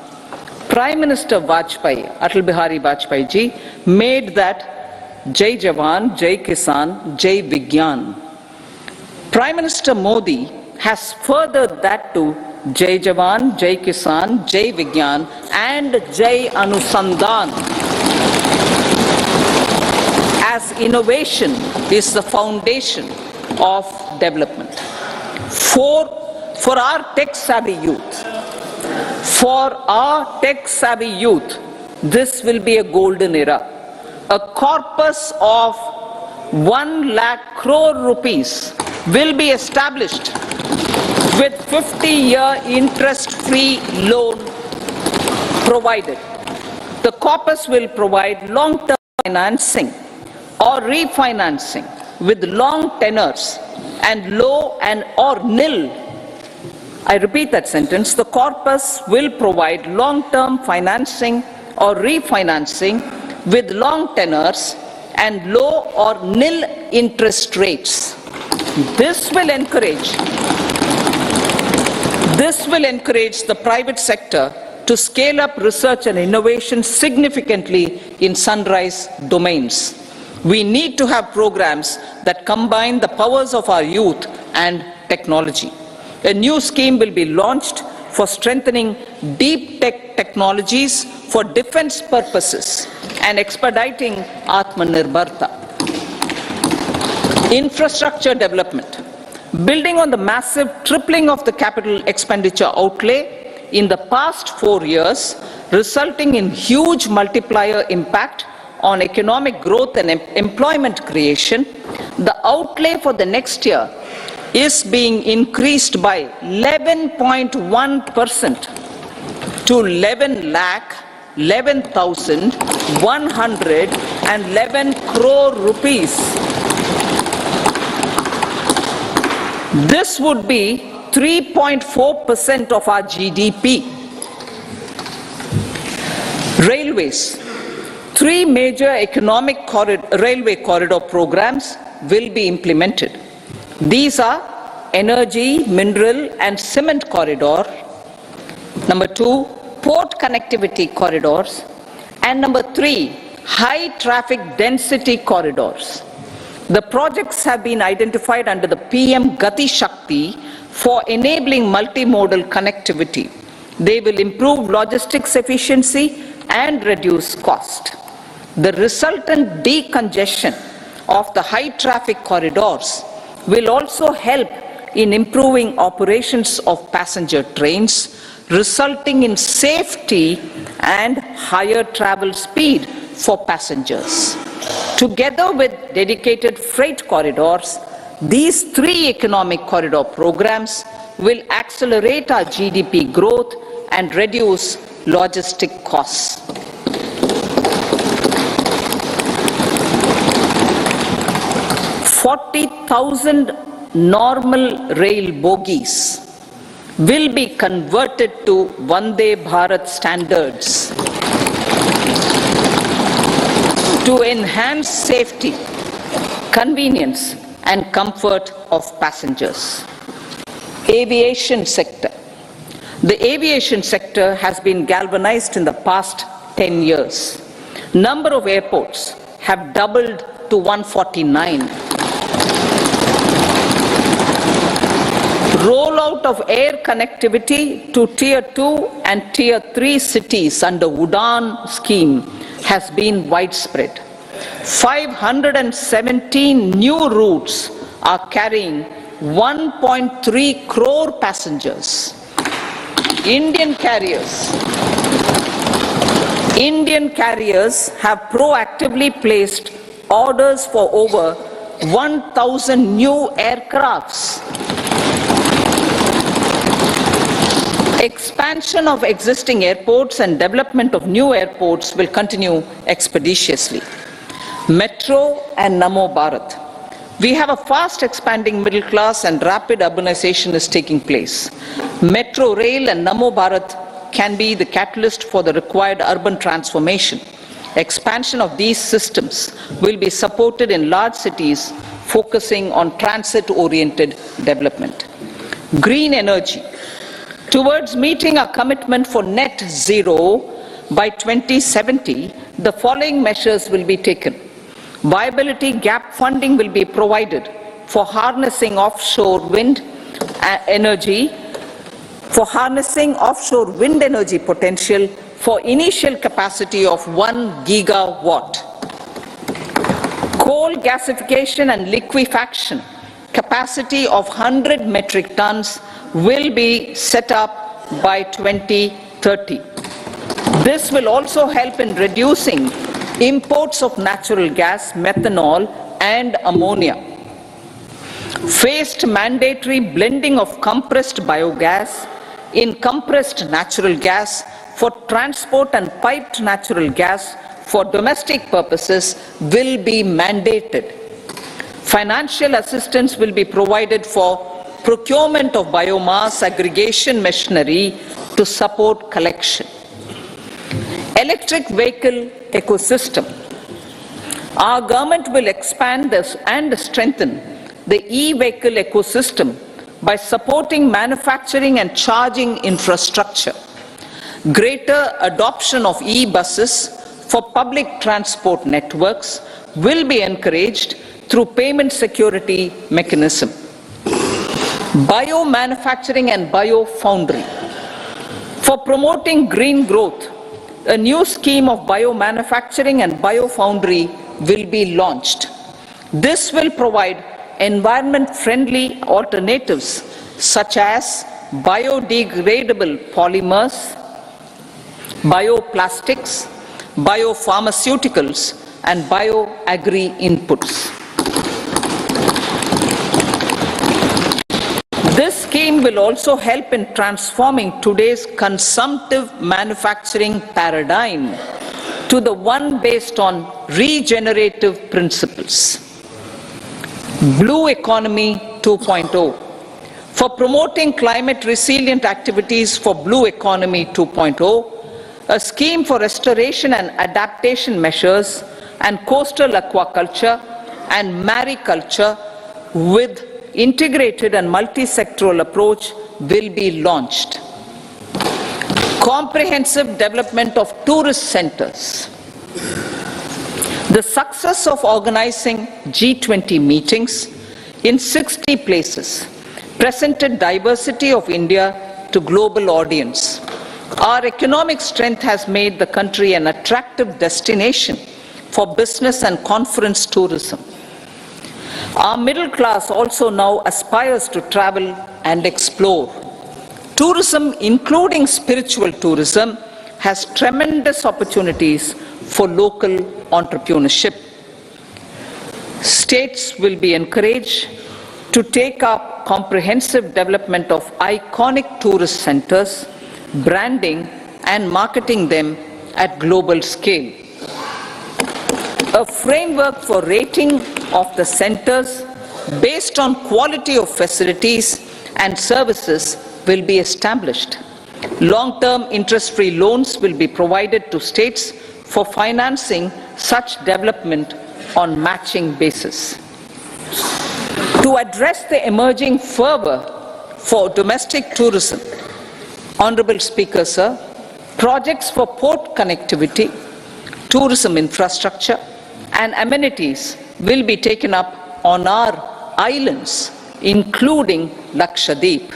Prime Minister Vajpayee, Atal Bihari Vajpayee ji, made that Jai Jawan, Jai Kisan, Jai Vigyan. Prime Minister Modi has furthered that to Jai Jawan, Jai Kisan, Jai Vigyan and Jai Anusandhan, as innovation is the foundation of development. For our tech-savvy youth, this will be a golden era. A corpus of 1 lakh crore rupees will be established with 50-year interest-free loan provided. The corpus will provide long-term financing or refinancing with long tenors and low and or nil. I repeat that sentence. The corpus will provide long-term financing or refinancing with long tenors and low or nil interest rates. This will encourage the private sector to scale up research and innovation significantly in sunrise domains. We need to have programs that combine the powers of our youth and technology. A new scheme will be launched for strengthening deep tech technologies for defense purposes and expediting Atmanirbharta. Infrastructure development. Building on the massive tripling of the capital expenditure outlay in the past 4 years, resulting in huge multiplier impact on economic growth and employment creation, the outlay for the next year is being increased by 11.1% to 11,111 crore rupees. This would be 3.4% of our GDP. Railways. 3 major economic railway corridor programs will be implemented. These are Energy, Mineral and Cement Corridor. Number 2, Port Connectivity Corridors. And number 3, High Traffic Density Corridors. The projects have been identified under the PM Gati Shakti for enabling multimodal connectivity. They will improve logistics efficiency and reduce cost. The resultant decongestion of the high traffic corridors will also help in improving operations of passenger trains, resulting in safety and higher travel speed for passengers. Together with dedicated freight corridors, these three economic corridor programs will accelerate our GDP growth and reduce logistic costs. 40,000 normal rail bogies will be converted to Vande Bharat standards to enhance safety, convenience and comfort of passengers. Aviation sector. The aviation sector has been galvanized in the past 10 years. Number of airports have doubled to 149. Rollout of air connectivity to Tier 2 and Tier 3 cities under Udan scheme has been widespread. 517 new routes are carrying 1.3 crore passengers. Indian carriers have proactively placed orders for over 1,000 new aircrafts. Expansion of existing airports and development of new airports will continue expeditiously. Metro and Namo Bharat. We have a fast expanding middle class and rapid urbanization is taking place. Metro rail and Namo Bharat can be the catalyst for the required urban transformation. Expansion of these systems will be supported in large cities focusing on transit-oriented development. Green energy. Towards meeting our commitment for net zero by 2070, the following measures will be taken. Viability gap funding will be provided for harnessing offshore wind energy, potential for initial capacity of 1 gigawatt. Coal gasification and liquefaction capacity of 100 metric tons will be set up by 2030. This will also help in reducing imports of natural gas, methanol and ammonia. Phased mandatory blending of compressed biogas in compressed natural gas for transport and piped natural gas for domestic purposes will be mandated. Financial assistance will be provided for procurement of biomass aggregation machinery to support collection. Electric vehicle ecosystem. Our government will expand this and strengthen the e-vehicle ecosystem by supporting manufacturing and charging infrastructure. Greater adoption of e-buses for public transport networks will be encouraged through payment security mechanism. Biomanufacturing and biofoundry. For promoting green growth, a new scheme of biomanufacturing and biofoundry will be launched. This will provide environment-friendly alternatives such as biodegradable polymers, bioplastics, biopharmaceuticals, and bioagri inputs. This scheme will also help in transforming today's consumptive manufacturing paradigm to the one based on regenerative principles. Blue Economy 2.0. For promoting climate resilient activities for Blue Economy 2.0, a scheme for restoration and adaptation measures and coastal aquaculture and mariculture with integrated and multi-sectoral approach will be launched. Comprehensive development of tourist centers. The success of organizing G20 meetings in 60 places presented diversity of India to global audience. Our economic strength has made the country an attractive destination for business and conference tourism. Our middle class also now aspires to travel and explore. Tourism, including spiritual tourism, has tremendous opportunities for local entrepreneurship. States will be encouraged to take up comprehensive development of iconic tourist centers, branding and marketing them at global scale. A framework for rating of the centers based on quality of facilities and services will be established. Long-term interest-free loans will be provided to states for financing such development on matching basis. To address the emerging fervor for domestic tourism, Honorable Speaker, sir, projects for port connectivity, tourism infrastructure and amenities will be taken up on our islands, including Lakshadweep.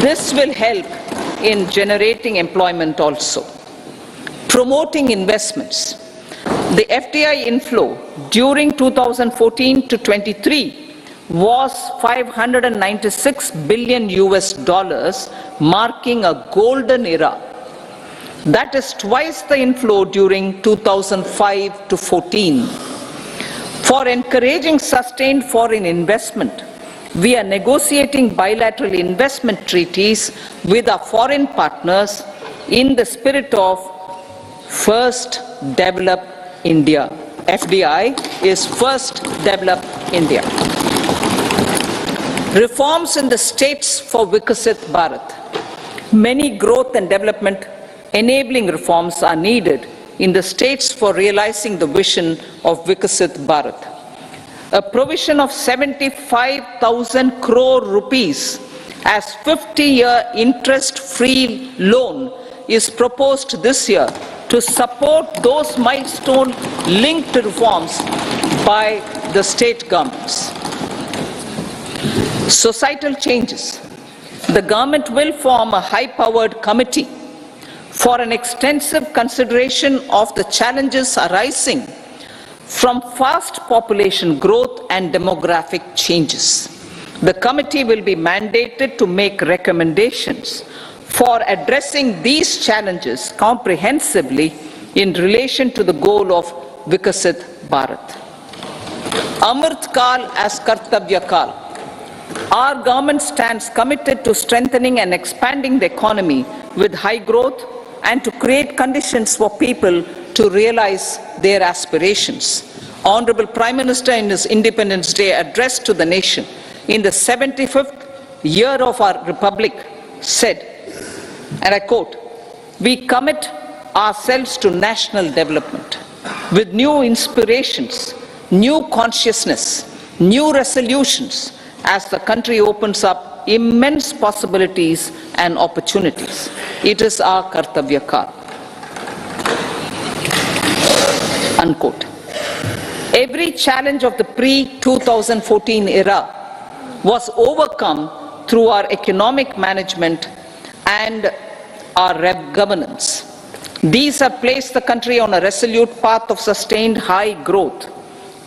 This will help in generating employment also. Promoting investments. The FDI inflow during 2014 to 23 was $596 billion US, marking a golden era. That is twice the inflow during 2005 to 14. For encouraging sustained foreign investment, we are negotiating bilateral investment treaties with our foreign partners in the spirit of First Develop India. FDI is First Develop India. Reforms in the states for Vikasit Bharat. Many growth and development enabling reforms are needed in the states for realizing the vision of Vikasit Bharat. A provision of 75,000 crore rupees as 50-year interest-free loan is proposed this year to support those milestone-linked reforms by the state governments. Societal changes. The government will form a high-powered committee for an extensive consideration of the challenges arising from fast population growth and demographic changes. The committee will be mandated to make recommendations for addressing these challenges comprehensively in relation to the goal of Vikasit Bharat. Amrit Kal as Kartavya Kal. Our government stands committed to strengthening and expanding the economy with high growth and to create conditions for people to realize their aspirations. Honorable Prime Minister in his Independence Day address to the nation in the 75th year of our Republic said, and I quote, "We commit ourselves to national development with new inspirations, new consciousness, new resolutions as the country opens up immense possibilities and opportunities. It is our Kartavya Kal." Unquote. Every challenge of the pre-2014 era was overcome through our economic management and our governance. These have placed the country on a resolute path of sustained high growth.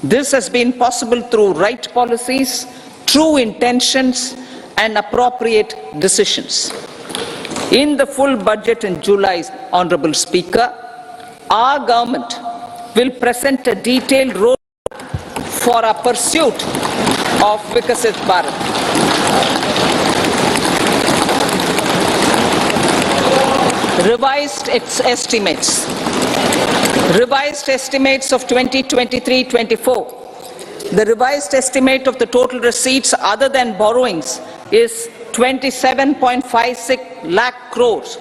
This has been possible through right policies, true intentions, and appropriate decisions. In the full budget in July, Honorable Speaker, our government will present a detailed roadmap for our pursuit of Vikasit Bharat. Revised estimates. Revised estimates of 2023-24. The revised estimate of the total receipts other than borrowings is 27.56 lakh crores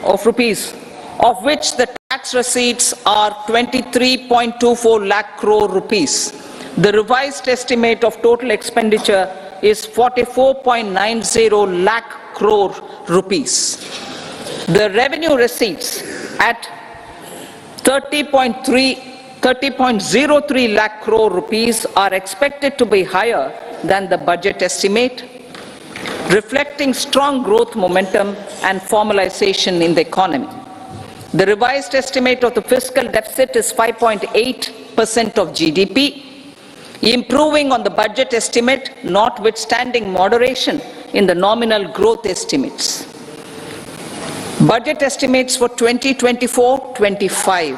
of rupees, of which the tax receipts are 23.24 lakh crore rupees. The revised estimate of total expenditure is 44.90 lakh crore rupees. The revenue receipts at 30.03 lakh crore rupees are expected to be higher than the budget estimate, reflecting strong growth momentum and formalization in the economy. The revised estimate of the fiscal deficit is 5.8% of GDP, improving on the budget estimate notwithstanding moderation in the nominal growth estimates. Budget estimates for 2024-25.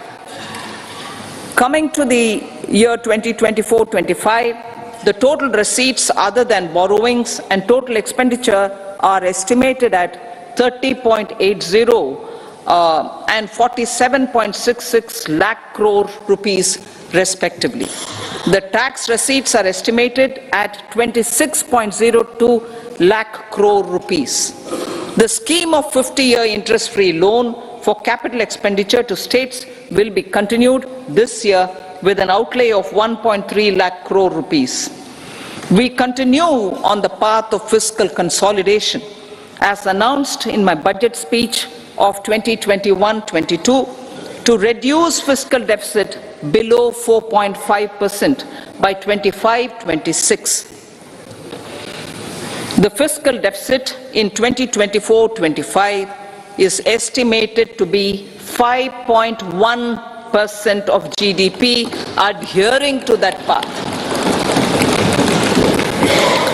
Coming to the year 2024-25, the total receipts other than borrowings and total expenditure are estimated at 30.80 and 47.66 lakh crore rupees respectively. The tax receipts are estimated at 26.02 lakh crore rupees. The scheme of 50-year interest-free loan for capital expenditure to states will be continued this year with an outlay of 1.3 lakh crore rupees. We continue on the path of fiscal consolidation, as announced in my budget speech of 2021-22, to reduce fiscal deficit below 4.5% by 25-26. The fiscal deficit in 2024-25 is estimated to be 5.1% of GDP, adhering to that path.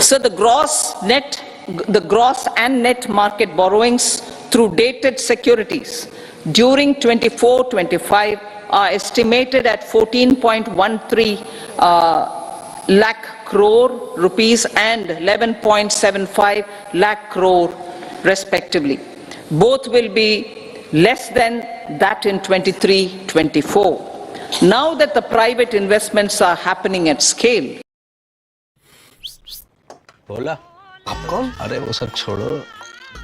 So the gross and net market borrowings through dated securities during 24-25 are estimated at 14.13 lakh crore rupees and 11.75 lakh crore respectively. Both will be less than that in 23-24. Now that the private investments are happening at scale. बोला आप कौन? अरे वो सब छोड़ो,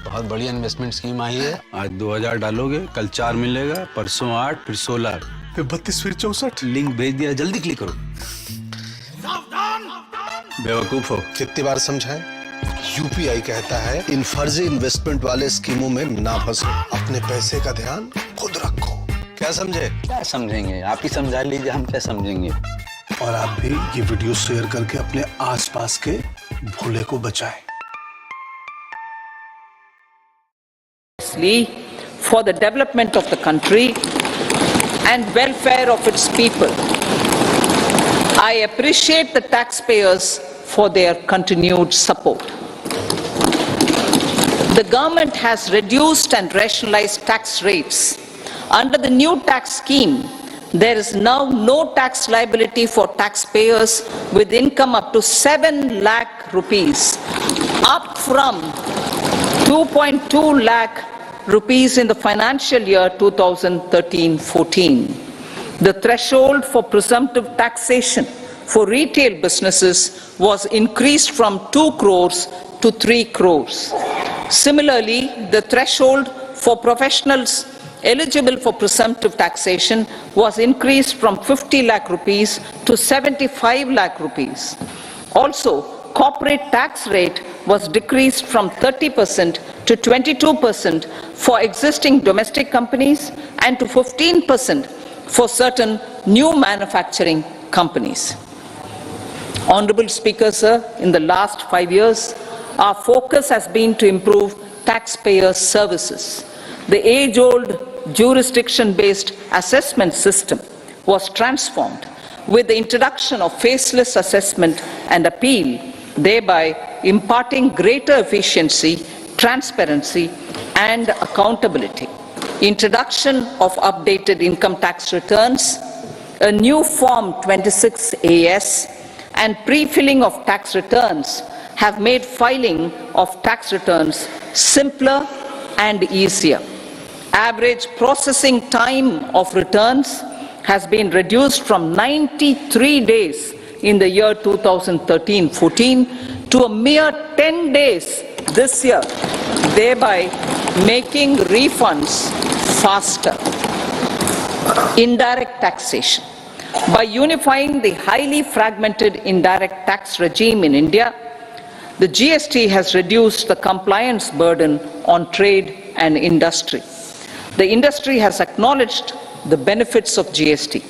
बहुत बढ़िया investment scheme आई है। आज 2000 डालोगे, कल 4 मिलेगा, परसों 8, फिर 16, फिर 32, फिर 64। लिंक भेज दिया, जल्दी क्लिक करो। बेवकूफ हो। कितनी बार समझाएं? यूपीआई कहता है इन फर्जी इन्वेस्टमेंट वाले स्कीमों में ना फंसो, अपने पैसे का ध्यान खुद रखो। क्या समझे? क्या समझेंगे, आप ही समझा लीजिए, हम क्या समझेंगे। और आप भी ये वीडियो शेयर करके अपने आसपास के भोले को बचाएं। For the development of the country and welfare of its people, I appreciate the taxpayers for their continued support. The government has reduced and rationalized tax rates. Under the new tax scheme, there is now no tax liability for taxpayers with income up to 7 lakh rupees, up from 2.2 lakh rupees in the financial year 2013-14. The threshold for presumptive taxation for retail businesses was increased from 2 crores to 3 crores. Similarly, the threshold for professionals eligible for presumptive taxation was increased from 50 lakh rupees to 75 lakh rupees. Also, corporate tax rate was decreased from 30% to 22% for existing domestic companies and to 15% for certain new manufacturing companies. Honorable Speaker, sir, in the last 5 years, our focus has been to improve taxpayer services. The age-old jurisdiction-based assessment system was transformed with the introduction of faceless assessment and appeal, thereby imparting greater efficiency, transparency, and accountability. Introduction of updated income tax returns, a new Form 26AS, and pre-filling of tax returns have made filing of tax returns simpler and easier. Average processing time of returns has been reduced from 93 days in the year 2013-14 to a mere 10 days this year, thereby making refunds faster. Indirect taxation. By unifying the highly fragmented indirect tax regime in India, the GST has reduced the compliance burden on trade and industry. The industry has acknowledged the benefits of GST.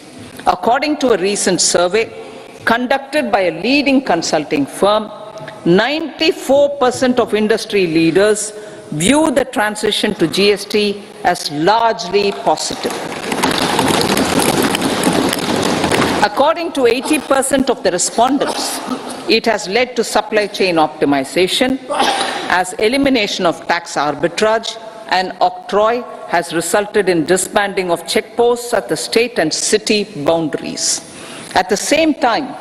According to a recent survey conducted by a leading consulting firm, 94% of industry leaders view the transition to GST as largely positive. According to 80% of the respondents, it has led to supply chain optimization, as elimination of tax arbitrage and octroi has resulted in disbanding of checkposts at the state and city boundaries. At the same time,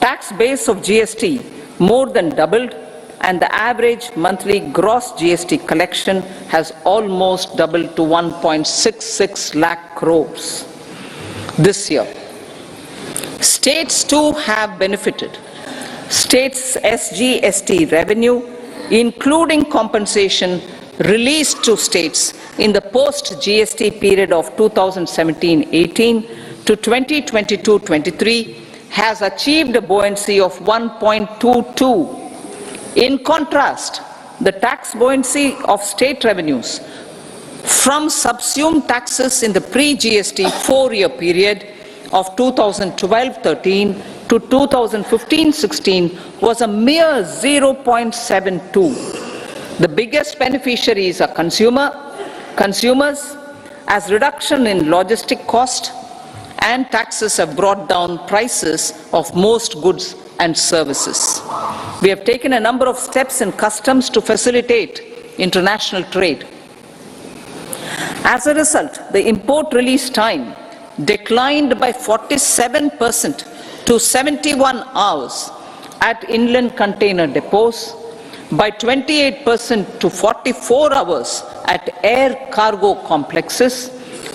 tax base of GST more than doubled, and the average monthly gross GST collection has almost doubled to 1.66 lakh crores this year. States too have benefited. States' SGST revenue, including compensation released to states in the post-GST period of 2017-18 to 2022-23, has achieved a buoyancy of 1.22. In contrast, the tax buoyancy of state revenues from subsumed taxes in the pre-GST four-year period of 2012-13 to 2015-16 was a mere 0.72. The biggest beneficiaries are consumers, as reduction in logistic cost and taxes have brought down prices of most goods and services. We have taken a number of steps in customs to facilitate international trade. As a result, the import release time declined by 47% to 71 hours at inland container depots, by 28% to 44 hours at air cargo complexes,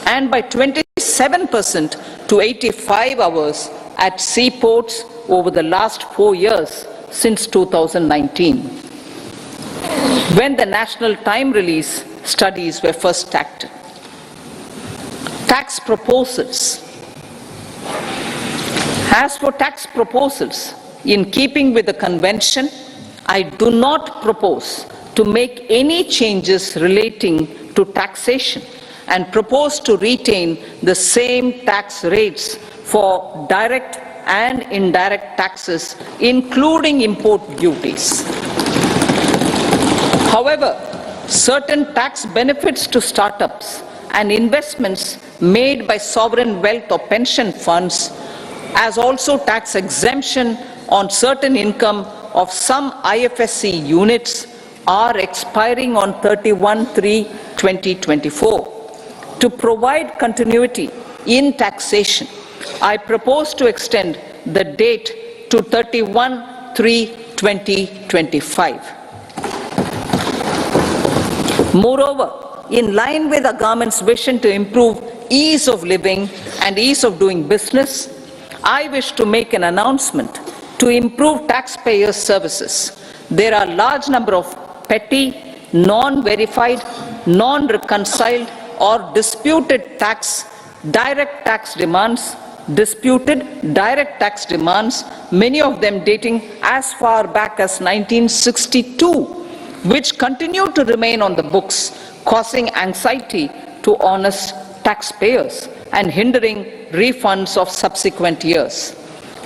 and by 27% to 85 hours at seaports over the last 4 years since 2019, when the national time release studies were first acted. Tax proposals. As for tax proposals, in keeping with the convention, I do not propose to make any changes relating to taxation and propose to retain the same tax rates for direct and indirect taxes, including import duties. However, certain tax benefits to startups and investments made by sovereign wealth or pension funds, as also tax exemption on certain income of some IFSC units, are expiring on 31/3/2024. To provide continuity in taxation, I propose to extend the date to 31/3/2025. Moreover, in line with the government's vision to improve ease of living and ease of doing business, I wish to make an announcement to improve taxpayers' services. There are a large number of petty, non-verified, non-reconciled or disputed direct tax demands, many of them dating as far back as 1962, which continue to remain on the books, causing anxiety to honest taxpayers and hindering refunds of subsequent years.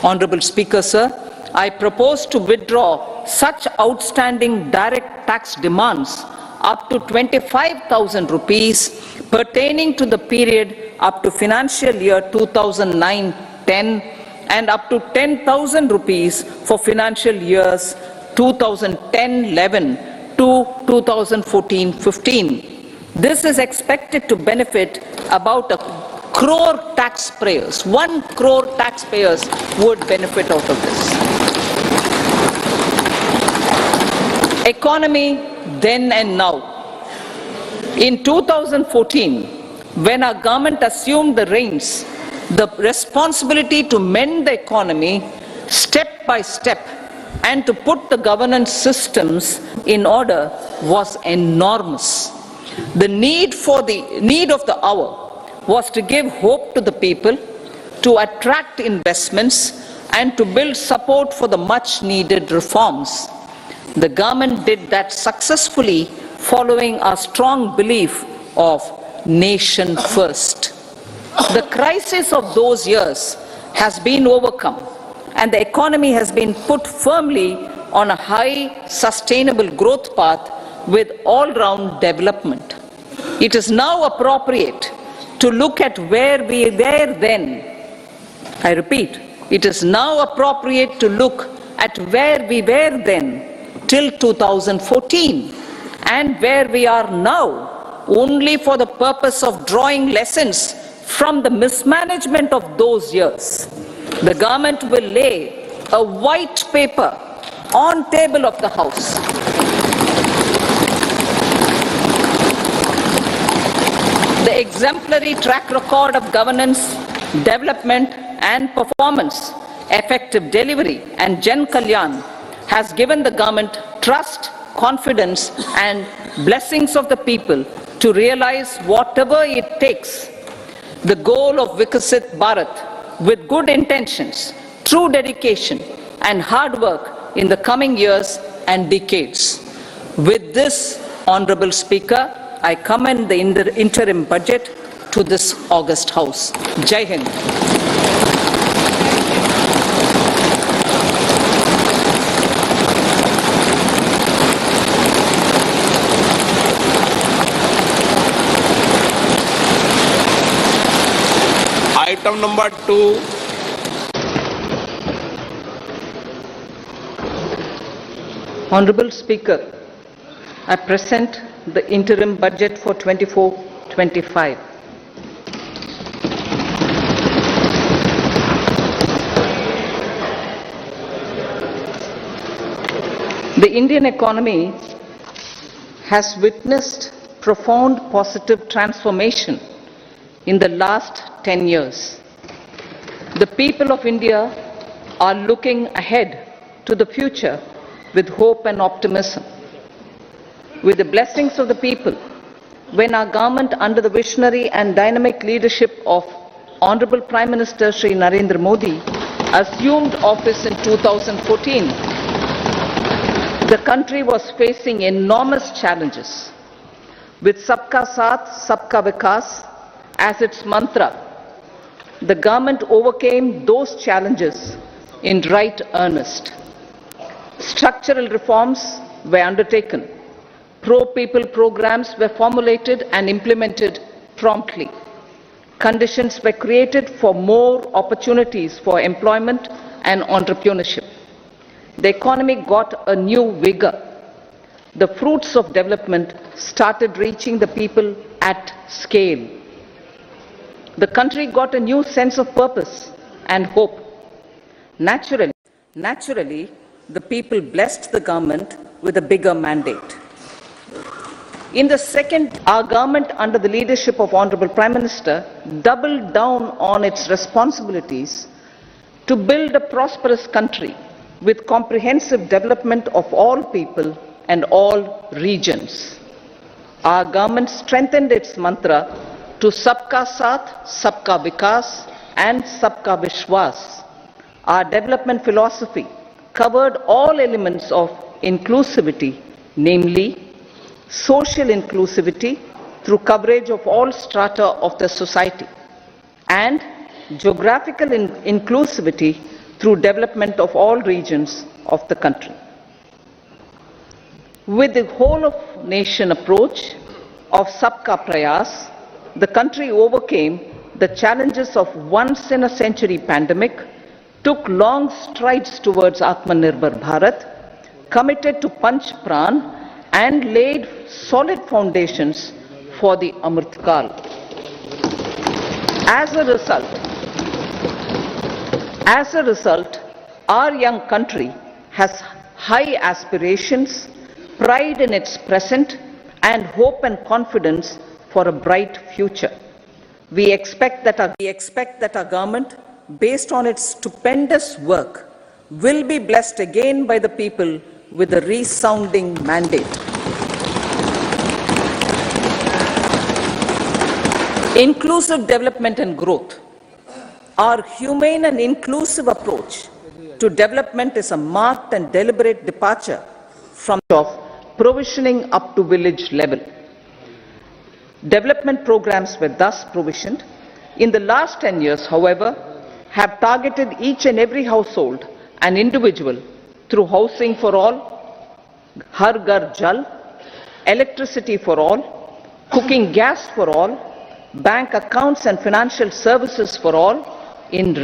Honorable Speaker, sir, I propose to withdraw such outstanding direct tax demands up to 25,000 rupees pertaining to the period up to financial year 2009-10 and up to 10,000 rupees for financial years 2010-11 to 2014-15. This is expected to benefit about 1 crore taxpayers. 1 crore taxpayers would benefit out of this. Economy then and now. In 2014, when our government assumed the reins, the responsibility to mend the economy step by step and to put the governance systems in order was enormous. The need of the hour was to give hope to the people, to attract investments, and to build support for the much needed reforms. The government did that successfully, following a strong belief of nation first. The crisis of those years has been overcome, and the economy has been put firmly on a high, sustainable growth path with all-round development. It is now appropriate to look at where we were then. I repeat, it is now appropriate to look at where we were then till 2014 and where we are now only for the purpose of drawing lessons from the mismanagement of those years. The government will lay a white paper on table of the House. The exemplary track record of governance, development and performance, effective delivery and Jan Kalyan has given the government trust, confidence and blessings of the people to realize whatever it takes. The goal of Vikasit Bharat with good intentions, true dedication and hard work in the coming years and decades. With this, Honorable Speaker, I commend the interim budget to this august House. Jai Hind. Item number 2. Honorable Speaker, I present the interim budget for 24-25. The Indian economy has witnessed profound positive transformation in the last 10 years. The people of India are looking ahead to the future with hope and optimism. With the blessings of the people, when our government under the visionary and dynamic leadership of Honorable Prime Minister Shri Narendra Modi assumed office in 2014, the country was facing enormous challenges. With Sabka Saath, Sabka Vikas as its mantra, the government overcame those challenges in right earnest. Structural reforms were undertaken. Pro-people programs were formulated and implemented promptly. Conditions were created for more opportunities for employment and entrepreneurship. The economy got a new vigor. The fruits of development started reaching the people at scale. The country got a new sense of purpose and hope. Naturally, the people blessed the government with a bigger mandate. In the second, our government under the leadership of Honorable Prime Minister doubled down on its responsibilities to build a prosperous country with comprehensive development of all people and all regions. Our government strengthened its mantra to Sabka Saath, Sabka Vikas and Sabka Vishwas. Our development philosophy covered all elements of inclusivity, namely social inclusivity through coverage of all strata of the society and geographical inclusivity through development of all regions of the country. With the whole of nation approach of Sabka Prayas, the country overcame the challenges of once in a century pandemic, took long strides towards Atmanirbhar Bharat, committed to Panch Pran and laid solid foundations for the Amritkal. As a result, our young country has high aspirations, pride in its present, and hope and confidence for a bright future. We expect that our government, based on its stupendous work, will be blessed again by the people with a resounding mandate. Inclusive development and growth. Our humane and inclusive approach to development is a marked and deliberate departure from of provisioning up to village level. Development programs were thus provisioned. In the last 10 years, however, have targeted each and every household and individual through housing for all, Har Ghar Jal, electricity for all, cooking gas for all, bank accounts and financial services for all in